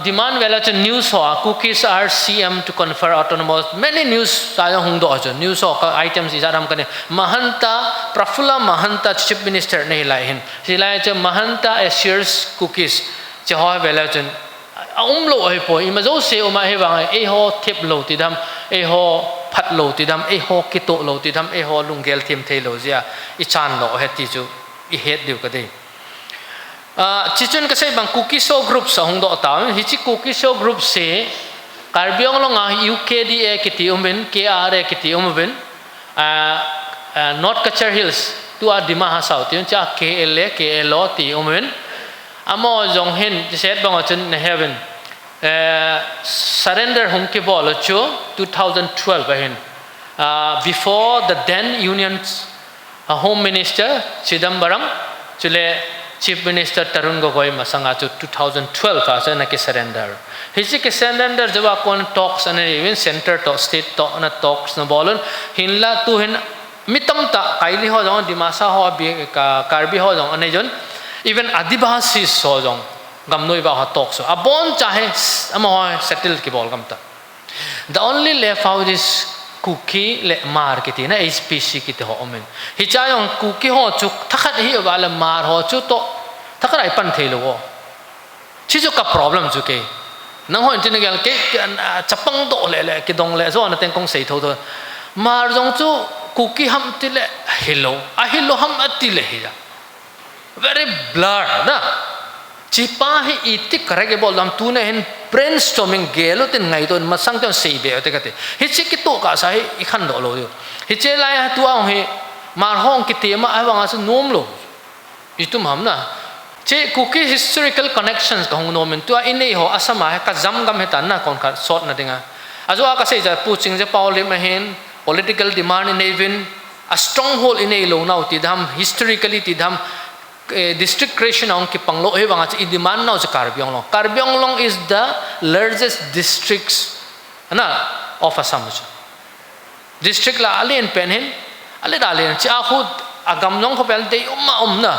Speaker 1: demand vela chu news ho Kukis are CM to confer autonomous many news sa hung do chu news ho ka items is aram kane Mahanta Prafula Mahanta chief minister ne lai hin silai chu Mahanta assures Kukis che ho vela chu lo ai po ima zo se ma he wang e ho thep lo ti dam e ho phat lo ti dam e ho kito lo ti dam e ho lungel thim thei lo zia I chan lo he ti chu I het deu ka dei chichun ka sai bang Kuki so group sa hong do ta hi chi Kuki so group se Karbi Anglong UKDA kiti umben KRA kiti umben North Kachar Hills tu a Dima ha south yun cha KLA KLO ti umben amo jong hin set bang chun ne heaven surrender hong ki bol chu 2012 hin before the then union's home minister Chidambaram chule Chief Minister Tarun Gogoi masanga chu 2012 asa na ki surrender hisi ki surrender jaba kon talks and even center to state to na talks na bolon hinla tu hin mitam ta kaili ho jong dimasa ho bi ka Karbi ho jong ane jon even adibasi so jong gamnoi ba ha talks so abon chahe amo settle ki bol gamta the only left out is Kuki le mar kiti na HPC kiti ho omen hi cha yong Kuki ho chu thakhat hi wala mar ho chu to thakrai pan thelo wo chi chu ka problem chu ke nang ho intin gal ke chapang do le ki dong le zo na teng kong sei tho tho mar jong chu Kuki ham ti le hello a hello ham ati le hi very blur na chi pa hi itik karage bol dam tu ne hen brainstorming gelo tin ngai ton masang ton sei be te kate hi chi ki to ka sa hi I khan do lo yo hi che lai ha tu ang hi mar hong ki te ma ai wanga su nom lo itum ham na che Kuki historical connections ka hong nom tu a inei ho asama ha ka jam gam he tan na kon kha short na dinga ajo ka sei ja pu ching je paul ma hen political demand in even a stronghold in ei lo now ti dam historically ti dam district creation on ki panglo he wanga chi demand now Karbi Anglong is the largest districts na of Assam district la alien pen hin ale dalen chi a khud agam long ko bel de na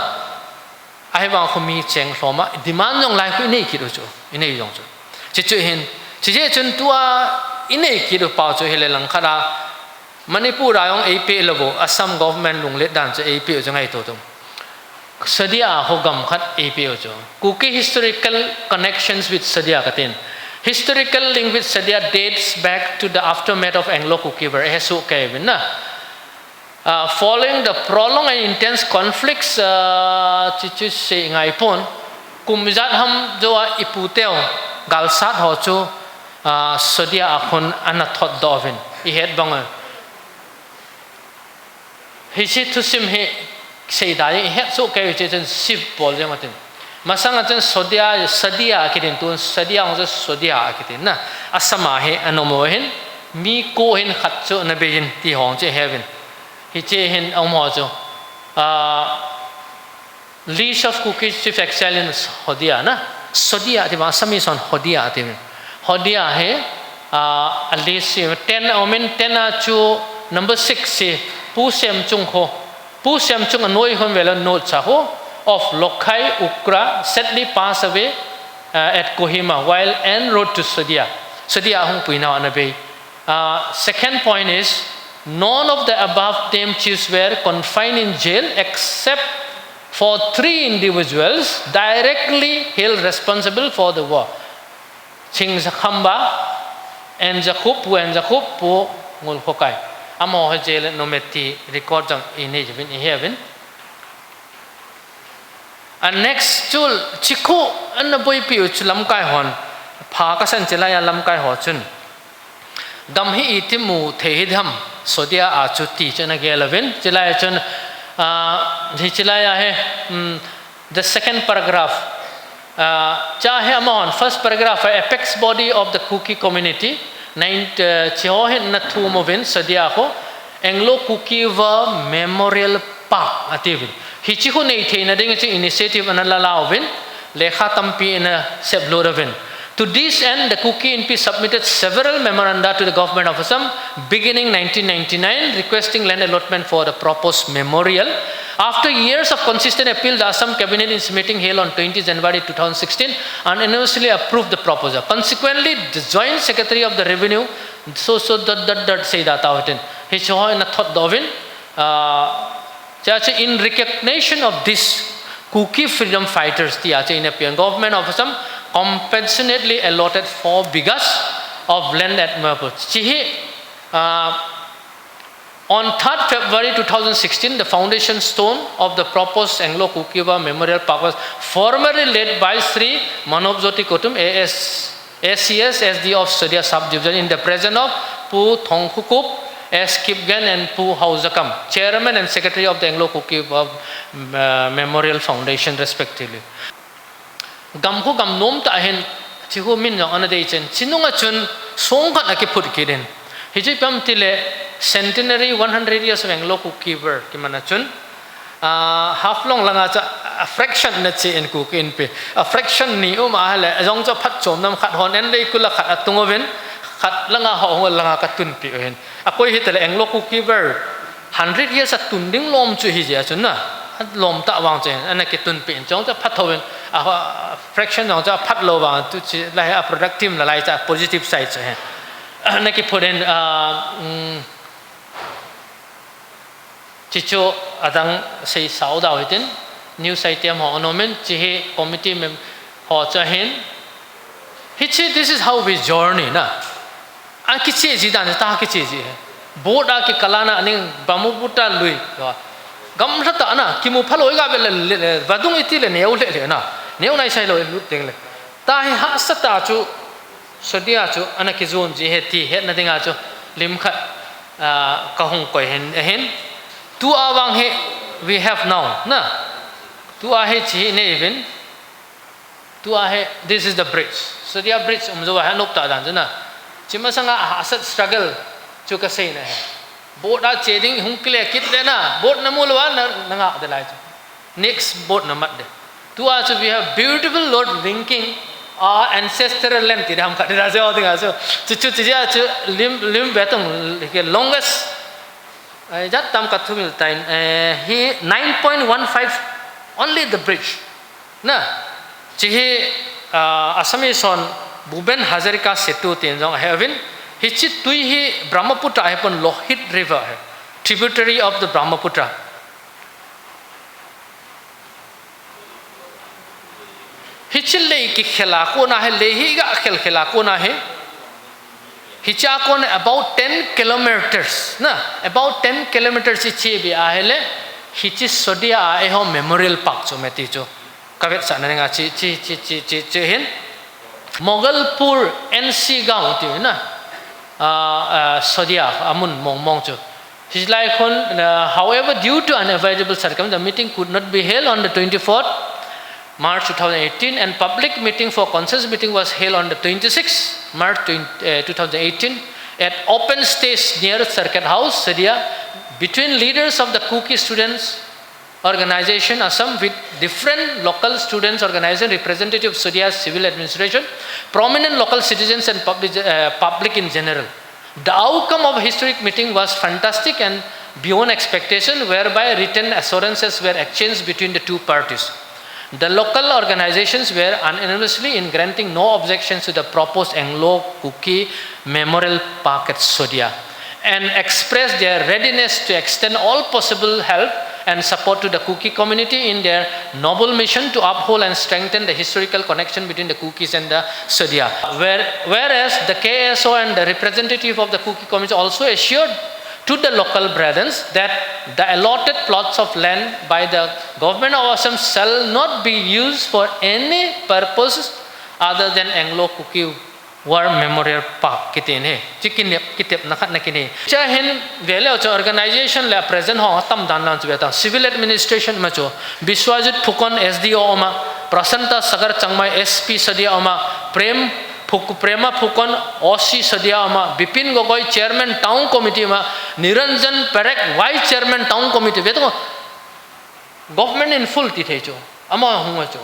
Speaker 1: ai wang ko mi cheng hloma demand long lai ku nei ki do chu inei yong chu chi chu hin chi je chun tua inei ki do pa chu hele lang khara Manipur ayong AP labo Assam government lung le dan chu AP chu ngai to tum Sadia hogam khat AP ojo Kuki historical connections with Sadia katin historical link with Sadia dates back to the aftermath of Anglo-Kuki where hesu kevin na following the prolonged and intense conflicts chichu se ngai pon kumjat ham jo iputeo galsat ho chu sodia akhun anathot dovin I het bang hi chi thu sim he sei dai het so ke che chen sip bol je matin masang achen sodia sadia kitin tun sadia ong sodia kitin na asama he anomo hin mi ko hin khat chu na be hin ti hong che heaven hi che hin ong mo chu leash of Kuki chief excellence hodia na sodia ti ma sami son hodia ti hodia he at least 10 omen 10 chu number 6 se pu sem chung ho pu sem chung anoi hon vela no cha ho of Lokhai Ukra sadly passed away at Kohima while en road to Sodia hong puina anabe second point is none of the above named chiefs were confined in jail except for 3 individuals directly held responsible for the war Ching Zakhamba and Jakub pu ngul hokai amo ha jail no meti record jang in heaven and next chul chiku an boy pi chulam kai hon pha ka san chela ya lam kai ho chun dam hi itimu the dham sodia a chuti chana gelaven chela ya chun hi chela ya he the second paragraph cha he amon first paragraph apex body of the Kuki community 9 chohen na thu movin sodia ho Anglo-Kuki Memorial Park ativin hichi ho nei theina ding chi initiative analalawin lekha tampi in sebloravin to this end the Kuki NP submitted several memoranda to the government of Assam beginning 1999 requesting land allotment for the proposed memorial after years of consistent appeal the Assam cabinet in its meeting held on 20 January 2016 unanimously approved the proposal consequently the joint secretary of the revenue so say that out hichi ho in a thought dovin in recognition of this Kuki freedom fighters, the Indian government of Assam compassionately allotted 4 bighas of land at Merpur. On 3rd February 2016, the foundation stone of the proposed Anglo-Kuki Memorial Park was formally laid by Sri Manobjoti Kutum, ACS SD of Sodia Subdivision, in the presence of Pu Thongkukup, S. Kipgan and Pu Hauzakam, Chairman and Secretary of the Anglo-Kuki Memorial Foundation, respectively. Gamku gam nom ta hen chihu min jong ana dei chen chinunga chun songkhat aki phut kirin hiji pam tile centenary 100 years of Anglo-Kuki ber kimana chun half long langa cha a fraction na che en ku kin pe a fraction ni ahale jong cha phat chom nam khat hon en dei kula khat atungoven khat langa ho langa ka tun pi hen akoi hitale Anglo-Kuki ber 100 years atun ding lom chu hi ja chun na lom ta wang chen ana ke tun pi jong cha phat thoven a fraction jong cha phat lo wang tu chi lai a productive la lai cha positive side che hen ana ke phoden chicho adang sei sau dau hitin new item ho onomen chi committee mem ho cha hen hichi this is how we journey na a kichi ji dan ta kichi ji board a ki kalana aning bamuputa lui gam thata na kimu phaloi ga bel vadung iti le neu le na neu nai sai lo lu teng le ta hi ha sata chu sodia chu ana ki zone ji he ti he na dinga chu lim khat ka hung koi hen tu awang he we have now na tu a he chi ne even tu a he this is the bridge sodia bridge umzo ha nok ta dan na chima sanga asat struggle chu ka sei na he boat a cheding hung kle kit le na boat na mulwa na nga de lai next boat na mat de tu a chu we have beautiful lord linking our ancestral land ti ham khat ra se odinga so chu ja chu lim betong ke longest jat tam ka thumil tain he 9.15 only the bridge na chi he Assamese on Bhupen Hazarika Setu tinjong heaven hichi tui hi Brahmaputra happen Lohit river tributary of the Brahmaputra hichi le ki khela ko na he le hi ga khela ko na he hicha ko about 10 kilometers na about 10 kilometers chi bi a hele hichi sodia a ho memorial park cho meti cho kavet sa na nga chi hin Mogalpur NC Gaon ti na Sodia amun mong chu. However, due to unavoidable circumstances, the meeting could not be held on the 24th March 2018, and public meeting for consensus meeting was held on the 26th March 2018 at open stage near Circuit House, Sadia, between leaders of the Kuki students organization, Assam, with different local students organization, representatives of Sadia's civil administration, prominent local citizens and public in general. The outcome of historic meeting was fantastic and beyond expectation, whereby written assurances were exchanged between the two parties. The local organizations were unanimously in granting no objections to the proposed Anglo-Kuki Memorial Park at Sodia, and expressed their readiness to extend all possible help and support to the Kuki community in their noble mission to uphold and strengthen the historical connection between the Kukis and the Sodia. Whereas the KSO and the representative of the Kuki community also assured to the local brethren that the allotted plots of land by the government of Assam shall not be used for any purpose other than Anglo-Kuki War Memorial Park. Kitip nakat na kini. Chahin vele cho organization la present ho tam dan lan chubeta civil administration ma cho Biswajit Phukon SDO oma Prasanta Sagar Changmai SP Sadia oma Prema Phukon OC Sadia oma Bipin Gogoi Chairman Town Committee ma Niranjan Perek Vice Chairman Town Committee veto government in full ti thecho ama hunga cho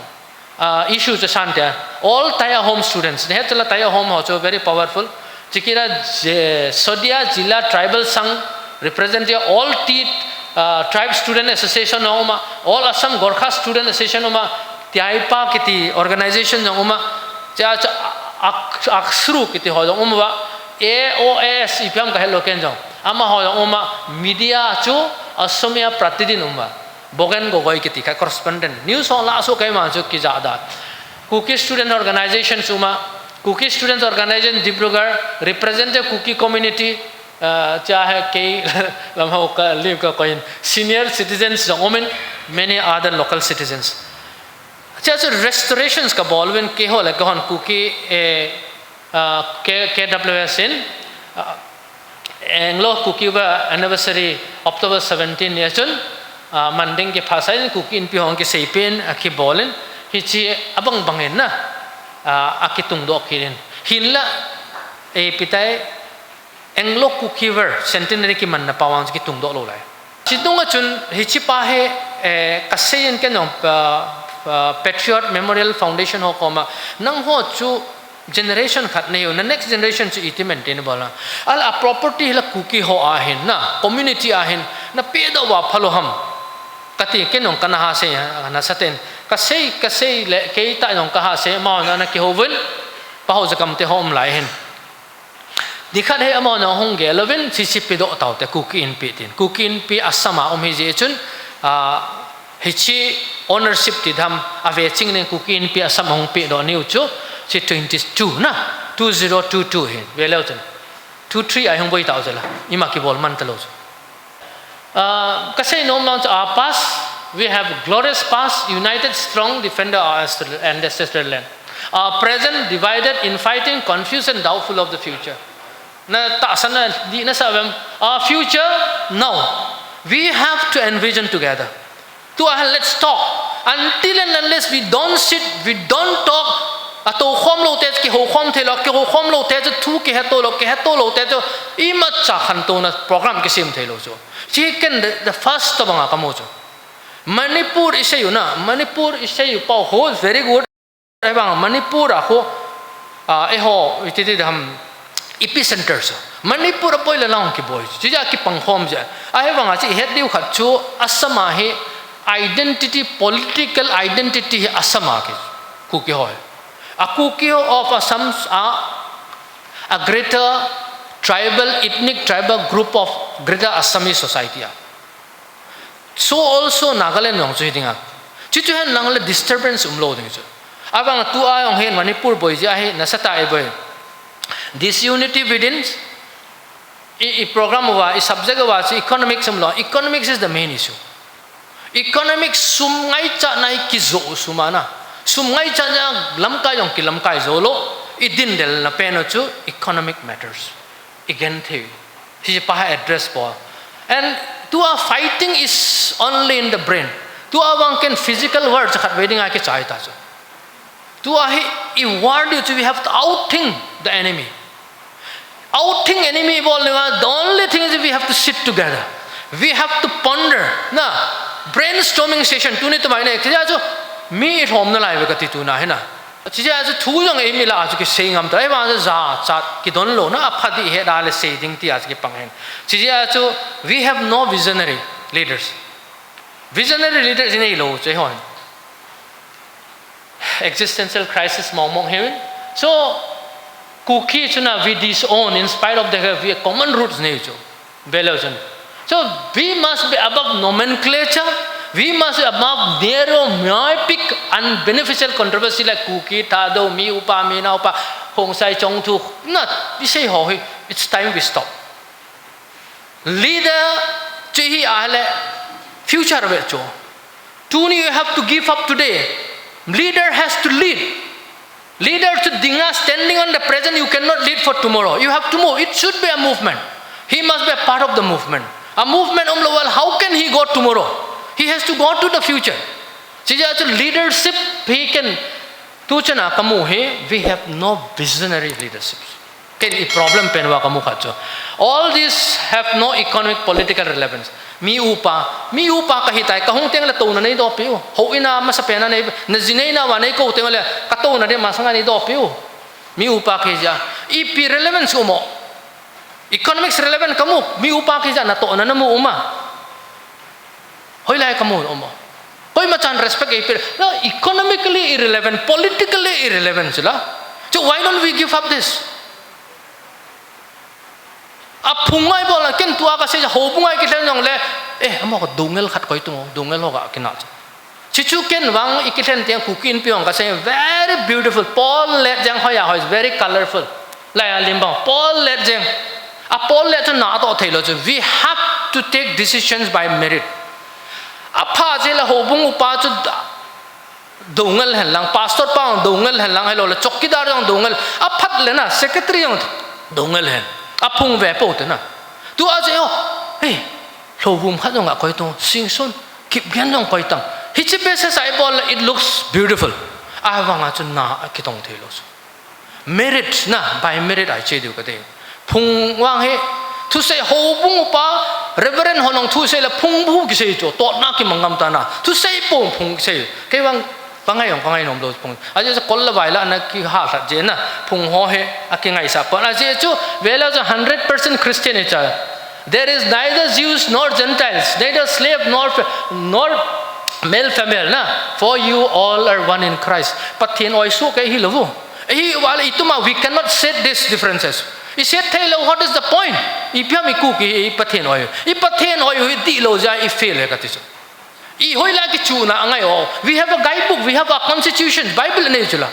Speaker 1: issue to Santa, all Taya home students. They have to Taya home also very powerful. Chikira Sodia Zilla Tribal Sangh representative all tribe student association all Assam Gorkha student association Tiaipa kiti organization aksru kiti hoja AOAS ipam kahelo kenjong ama hoja media chu Assamiya Pratidin Bogan Gogoi kiti ka correspondent news on la so kai manchu ki jada Kuki student organization Kuki students organization Dibrugarh representative Kuki community chahe kei lamha ka live ka coin senior citizens women many other local citizens chache restorations ka bolwen ke ho la kahon Kuki KWS in Anglo-Kuki anniversary October 17 years manding ke phasai Kuki in pihong ke seipen aki bolen hichi abang bangin na akitung do kirin hinla e pitai Anglo-Kuki centenary ki man na pawang ki tung do lo lai chidunga chun hichi pa he kaseyen ke no Patriot Memorial Foundation ho koma nang ho chu generation khat nei na next generation chu iti maintain bola al property la Kuki ho ahin na community ahin na pedo wa phalo ham kati kenong kanaha se na saten kasei le keita nong kaha se ma na ki hoven pa ho zakam te hom lai hen dikhat he amon hong ge 11 cc do taw te Kuki in pitin Kuki in pi Assama hi je chun hichi ownership ti dham ave ching ne Kuki in pi Assam hong pi do new chu chi 22 na 2022 hen velautan 23 ai hong boi taw jala ima ki bol man talo Kasai nom launch our past, we have glorious past, united, strong, defender our ancestral land. Our present, divided, infighting, confused, and doubtful of the future. Our future, now, we have to envision together. Let's talk. Until and unless we don't sit, we don't talk, ato khom lo te ki ho khom the lo ki ho khom lo te thu ki heto lo te ima cha khan to na program ki sim the lo jo chicken the first to banga kamo jo Manipur issue na Manipur issue pa ho very good ebang Manipur a ho e ho iti dham epicenter so Manipur poi la long ki boy ji ja ki pang khom ja a he banga chi het diu khat chu Assam he identity political identity Assam ke Kuki ho a Kuki of Assam a greater ethnic tribal group of greater Assamese society. So also Nagaland nong chu hinga. Chitu han nangla disturbance umlo ding chu. Abang tu ayong hen Manipur boy ja he nasata e boy. Disunity within I program wa I subject wa economics umlo. Economics is the main issue. Economics sumngai cha nai ki zo sumana. Sumngai cha nya lamkai yong ki lamkai zo lo. idin del na peno chu economic matters again the he pa address po and to our fighting is only in the brain to our one can physical words khat wedding a ke chai ta chu to our he word you we have to outthink the enemy bol the only thing is we have to sit together we have to ponder na brainstorming session tu ni to mai ne kya chu mi thom na lai ve ka ti tu na he na chi ja chu thu jong e mi la chu ki sei ngam ta e ba za cha ki don lo na aphadi he da le sei ding ti as ki pang hen chi ja chu we have no visionary leaders in lo che hon existential crisis mong heaven so Kuki chuna we disown in spite of the common roots ne chu valuation so we must be above nomenclature we must be above narrow myopic unbeneficial controversy like Kuki tado mi upa mi na upa hong sai chong tu not we say ho it's time we stop leader chi hi ale future ve chu tu ni you have to give up today leader has to lead leader to dinga standing on the present you cannot lead for tomorrow you have to move it should be a movement he must be a part of the movement a movement well how can he go tomorrow he has to go to the future sija to leadership he can tuchana kamu he we have no visionary leadership ken I problem penwa kamu khacho all these have no economic political relevance mi upa ka hitai ka hong teng la to na nei do piu ho ina ma sa pena nei na jinei na wa nei ko teng la ka to na de ma sanga nei do piu mi upa ke ja ip relevance mo economics relevant kamu mi upa ke ja na to na na mo uma hoi lai kamu mo hoi ma chan respect e no economically irrelevant politically irrelevant la so why don't we give up this a phungai bola ken tua ka se ho bungai ki thang jong le amo ko Doungel khat koi tu Doungel ho ga kina chichu ken wang ikithen tiang kukin piong ka se very beautiful paul let jang hoya ho is very colorful la limbang paul let jang a paul let na to thailo chu we have to take decisions by merit a pha je la ho bung upa chu Doungel helang pastor pa Doungel helang hello la chokidar jong Doungel a phat le na secretary jong Doungel hen apung ve po te na tu a je hey lo bum khat jong a koi tu sing son kip gen jong koi tang hi chi pe se sai bol it looks beautiful a wanga chu na ki tong thelo merit na by merit I che du ka te phung wang he tu se ho bung pa reverend honong tu se la phung bu ki se cho to na ki mangam ta na tu se po phung se ke wang pangai nom do phung a je kol la vai la na ki ha sa je na phung ho he a ki ngai sa pa na je chu vela 100% Christian e cha there is neither Jews nor Gentiles neither slave nor male female na for you all are one in Christ pathin oi su ke hi lovu hi wala ituma we cannot set these differences I said tell what is the point ipya mi ku ki pathin oi di lo ja I fail ka ti I hoi la ki chu na angai o we have a guidebook we have a constitution Bible nei chula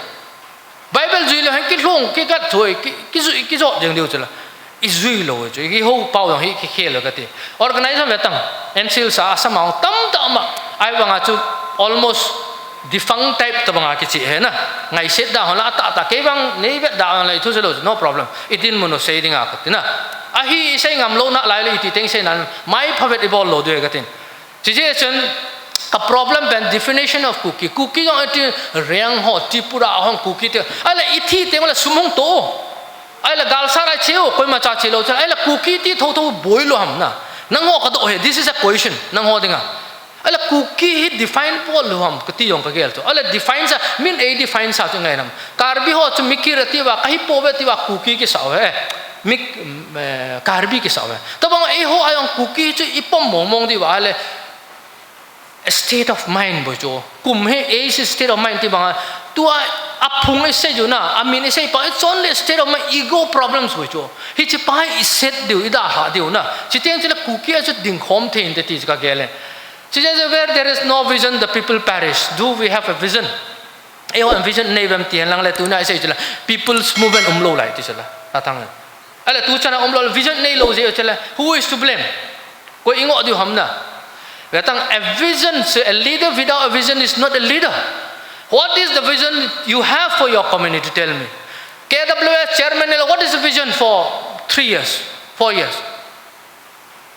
Speaker 1: Bible zui lo han ki long ki ka thoi ki zo jeng diu chula I zui lo chu ki ho pau dong hi ki khel ka ti organize me tang NCL sa Assam tam ai wanga chu almost defunct type to banga ki chi he na ngai set da hola ta ke bang nei bet da lai thu se lo no problem itin mono sei dinga ka ti na a hi sei ngam lo na lai le ti teng sei nan mai phavet i bol lo de ka tin chi je chen a problem ben definition of Kuki jong ati reng ho Tripura hong Kuki te ala ithi te mala sumong to ala galsara cheo koi ma cha chelo cha ala Kuki ti tho boilo ham na nang ho ka do he this is a question nang ho dinga ala Kuki hi define pol ham ka ti yong ka gel to ala defines mean a defines sa tu ngai nam Karbi ho chu mikirati wa kahi pobe ti wa Kuki ki sa he mik Karbi ki sa he to bang e ho ayong Kuki chu ipom momong di wa ale state of mind bojo kum he is state of mind ti bang tu apung e se ju na I mean e se pa it's only state of mind ego problems bojo hi chi pa I set diu ida ha diu na chi teng chi la Kuki a chu ding khom the in te ti ka gele chi je where there is no vision the people perish do we have a vision e ho vision nei bam ti lang le tu na se chi la people's movement lo lai ti sala ta thang ala tu chana lo vision nei lo je chala who is to blame ko ingo diu ham na a vision, a leader without a vision is not a leader. What is the vision you have for your community? Tell me. KWS chairman, what is the vision for 3 years, 4 years?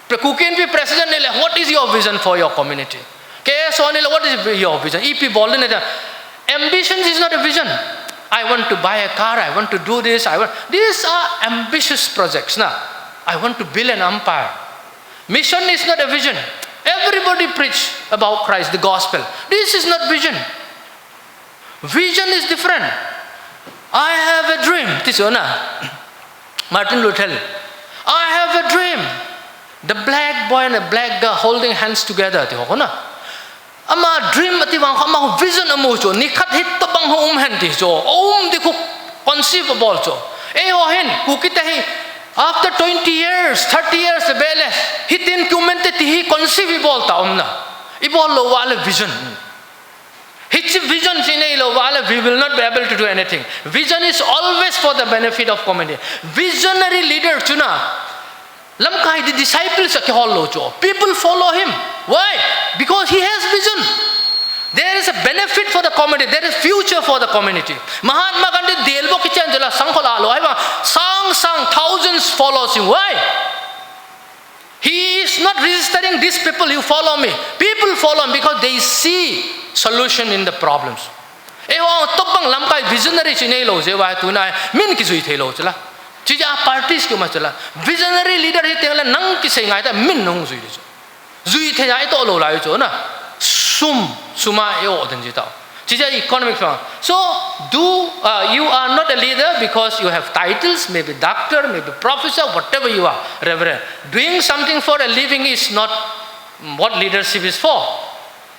Speaker 1: Kuki president, what is your vision for your community? KSO, what is your vision? EP Bolden, ambition is not a vision. I want to buy a car, I want to do this, these are ambitious projects. I want to build an empire. Mission is not a vision. Everybody preach about Christ, the gospel. This is not vision. Vision is different. I have a dream. This is Martin Luther. I have a dream. The black boy and the black girl holding hands together. Ama dream ati wang ama vision amo cho ni khat hit to bang hom hen ti cho di ku conceivable cho hen Kuki tahi after 20 years 30 years bele hitin kumente ti conceivable ta na ibol lo wala vision hit vision sine lo wala we will not be able to do anything. Vision is always for the benefit of community. Visionary leader chuna Lamkai, the disciples are people follow him. Why? Because he has vision. There is a benefit for the community. There is future for the community. Mahatma Gandhi delbo kichanjala Lamkholal sang thousands follows him. Why? He is not registering these people who follow me. People follow him because they see solution in the problems. Topang Lamkai visionary chinelo jewa tunai min kisui thelo chala. Chija parties ke machala visionary leader hi tengla nang ki sei ngai ta min nong zui de zui the jai to lo lai cho na suma yo den ji tao chija economic firm. So you are not a leader because you have titles, maybe doctor, maybe professor, whatever you are, reverend. Doing something for a living is not what leadership is for.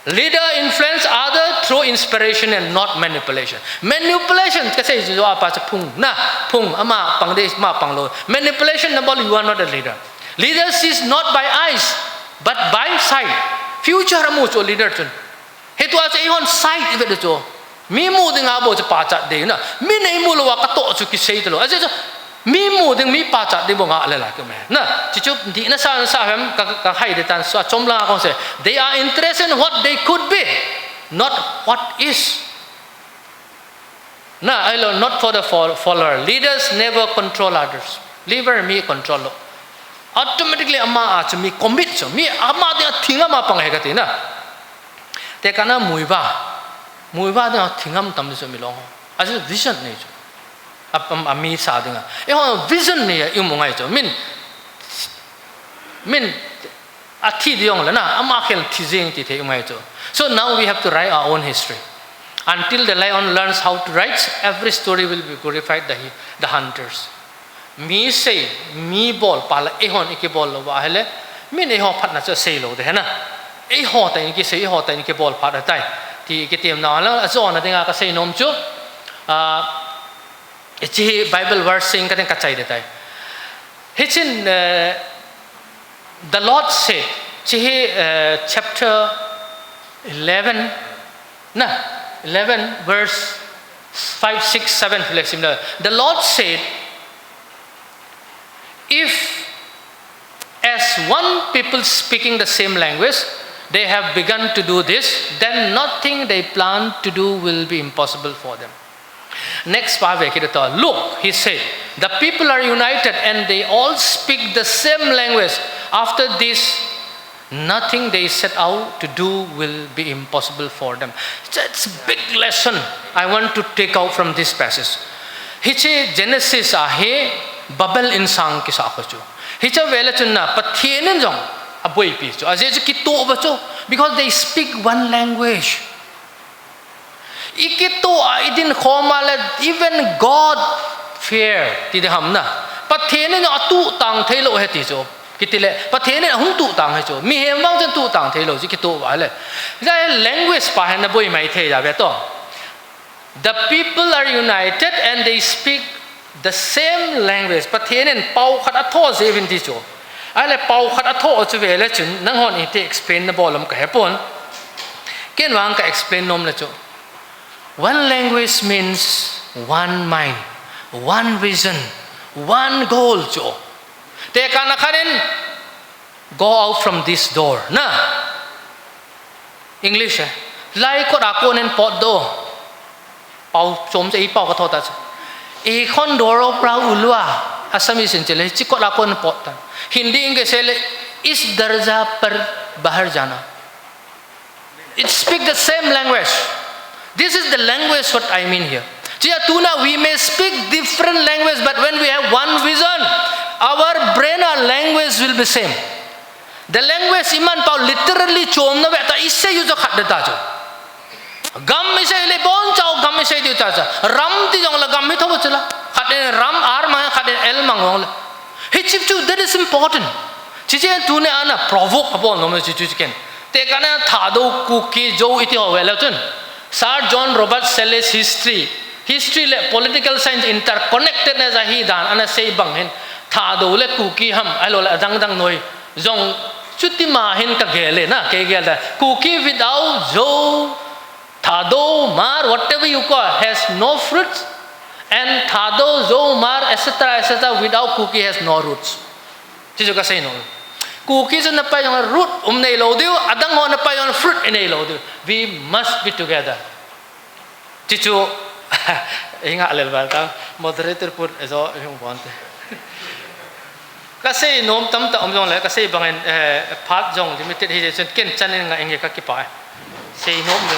Speaker 1: Leader influence other through inspiration and not manipulation. Manipulation kasi jo apa cha phung ama pangde ma panglo. Manipulation nabol you are not a leader. Leadership is not by eyes but by sight. Future mo cho leader chun. Hetu acha ihon sight ibe cho. Mi mu ding abo cha pa cha de na. Mi nei mu lo wa ka to chu ki sei to. Acha mi mu ding mi pa cha de bo nga le la ke me. Na chi chu di na sa hem ka hai de tan so chom la ko se. They are interested in what they could be, not what is. Na not for the follower. Leaders never control others. Leader me control. Automatically amma acha mi commit so. Mi amma de thinga ma pang he ka ti na. Te kana muiba de thingam tam so mi lo. Acha vision nei cho. Ami sa dinga vision ne yung mga ito min athi diong la na amakel thizing ti the yung ito. So now we have to write our own history. Until the lion learns how to write, every story will be glorified the hunters. Mi say mi bol pala ehon iki bol lo wa hele min ehon phat na cha sei lo de na ehon ta iki sei ehon ta iki bol phat tai ti ki tiam na la zo na dinga ka sei nom chu Ichi Bible verse saying ka kachai detai. Hichin the Lord said, chapter 11 verse 5, 6, 7 similar. The Lord said, if as one people speaking the same language, they have begun to do this, then nothing they plan to do will be impossible for them. Next part, look, he said, the people are united and they all speak the same language. After this, nothing they set out to do will be impossible for them. It's a big lesson I want to take out from this passage. Hiche Genesis ahe babel insang ki sa cho. Hiche vela chunna pathienen jong aboy pi cho. Aje ki to ba cho because they speak one language. Ikito idin khomala even God fear ti de hamna pathene na atu tang thailo he ti cho kitile pathene hung tu tang he cho mi hem wang chen tu tang thailo ji kito wa le ja language pa na boi mai the ja be to the people are united and they speak the same language pathene pau khat atho je vin ti cho ale pau khat atho chu ve le chun nang hon ite explain na bolam ka hepon ken wang ka explain nom la cho. One language means one mind, one vision, one goal. Te kana kanin go out from this door. Na English lai ko ra ko nen pot do. Pau chom se pau ka thota. Ekon doro pra ulwa Assamese chele chikot lakon potan Hindi inge sele is darja par bahar jana. It speaks the same language. This is the language what I mean here. Tuna, we may speak different language, but when we have one vision, our brain, our language will be same. The language iman pau literally chom na beta isse yu jo khat deta jo. Gam isse le bon chao gam isse di ta cha. Ram ti jong la gam mi thobo chala. Khat ram ar ma khat el mangong la. Hey chip chu, that is important. Chiche tune ana provoke upon no me chichu ken. Te kana thado kuki jo iti ho wela chun. Sir John Robert Selle's history political science interconnectedness a hi dan ana sei bang hen thado le kuki ham alo la dang dang noi jong chuti ma hen ka gele na ke gel da kuki without jo thado mar whatever you call has no fruits and thado jo mar etc without kuki has no roots chijo ka sei no kuki jo na pa yung root nei lo diu adang ho na pa yung fruit nei lo diu we must be together chichu inga lel ba ta moderator put ezo yung bonte kasi nom tam ta omjong le kasi bangen part jong limited hi chen ken chanen nga inge ka ki pa sei nom le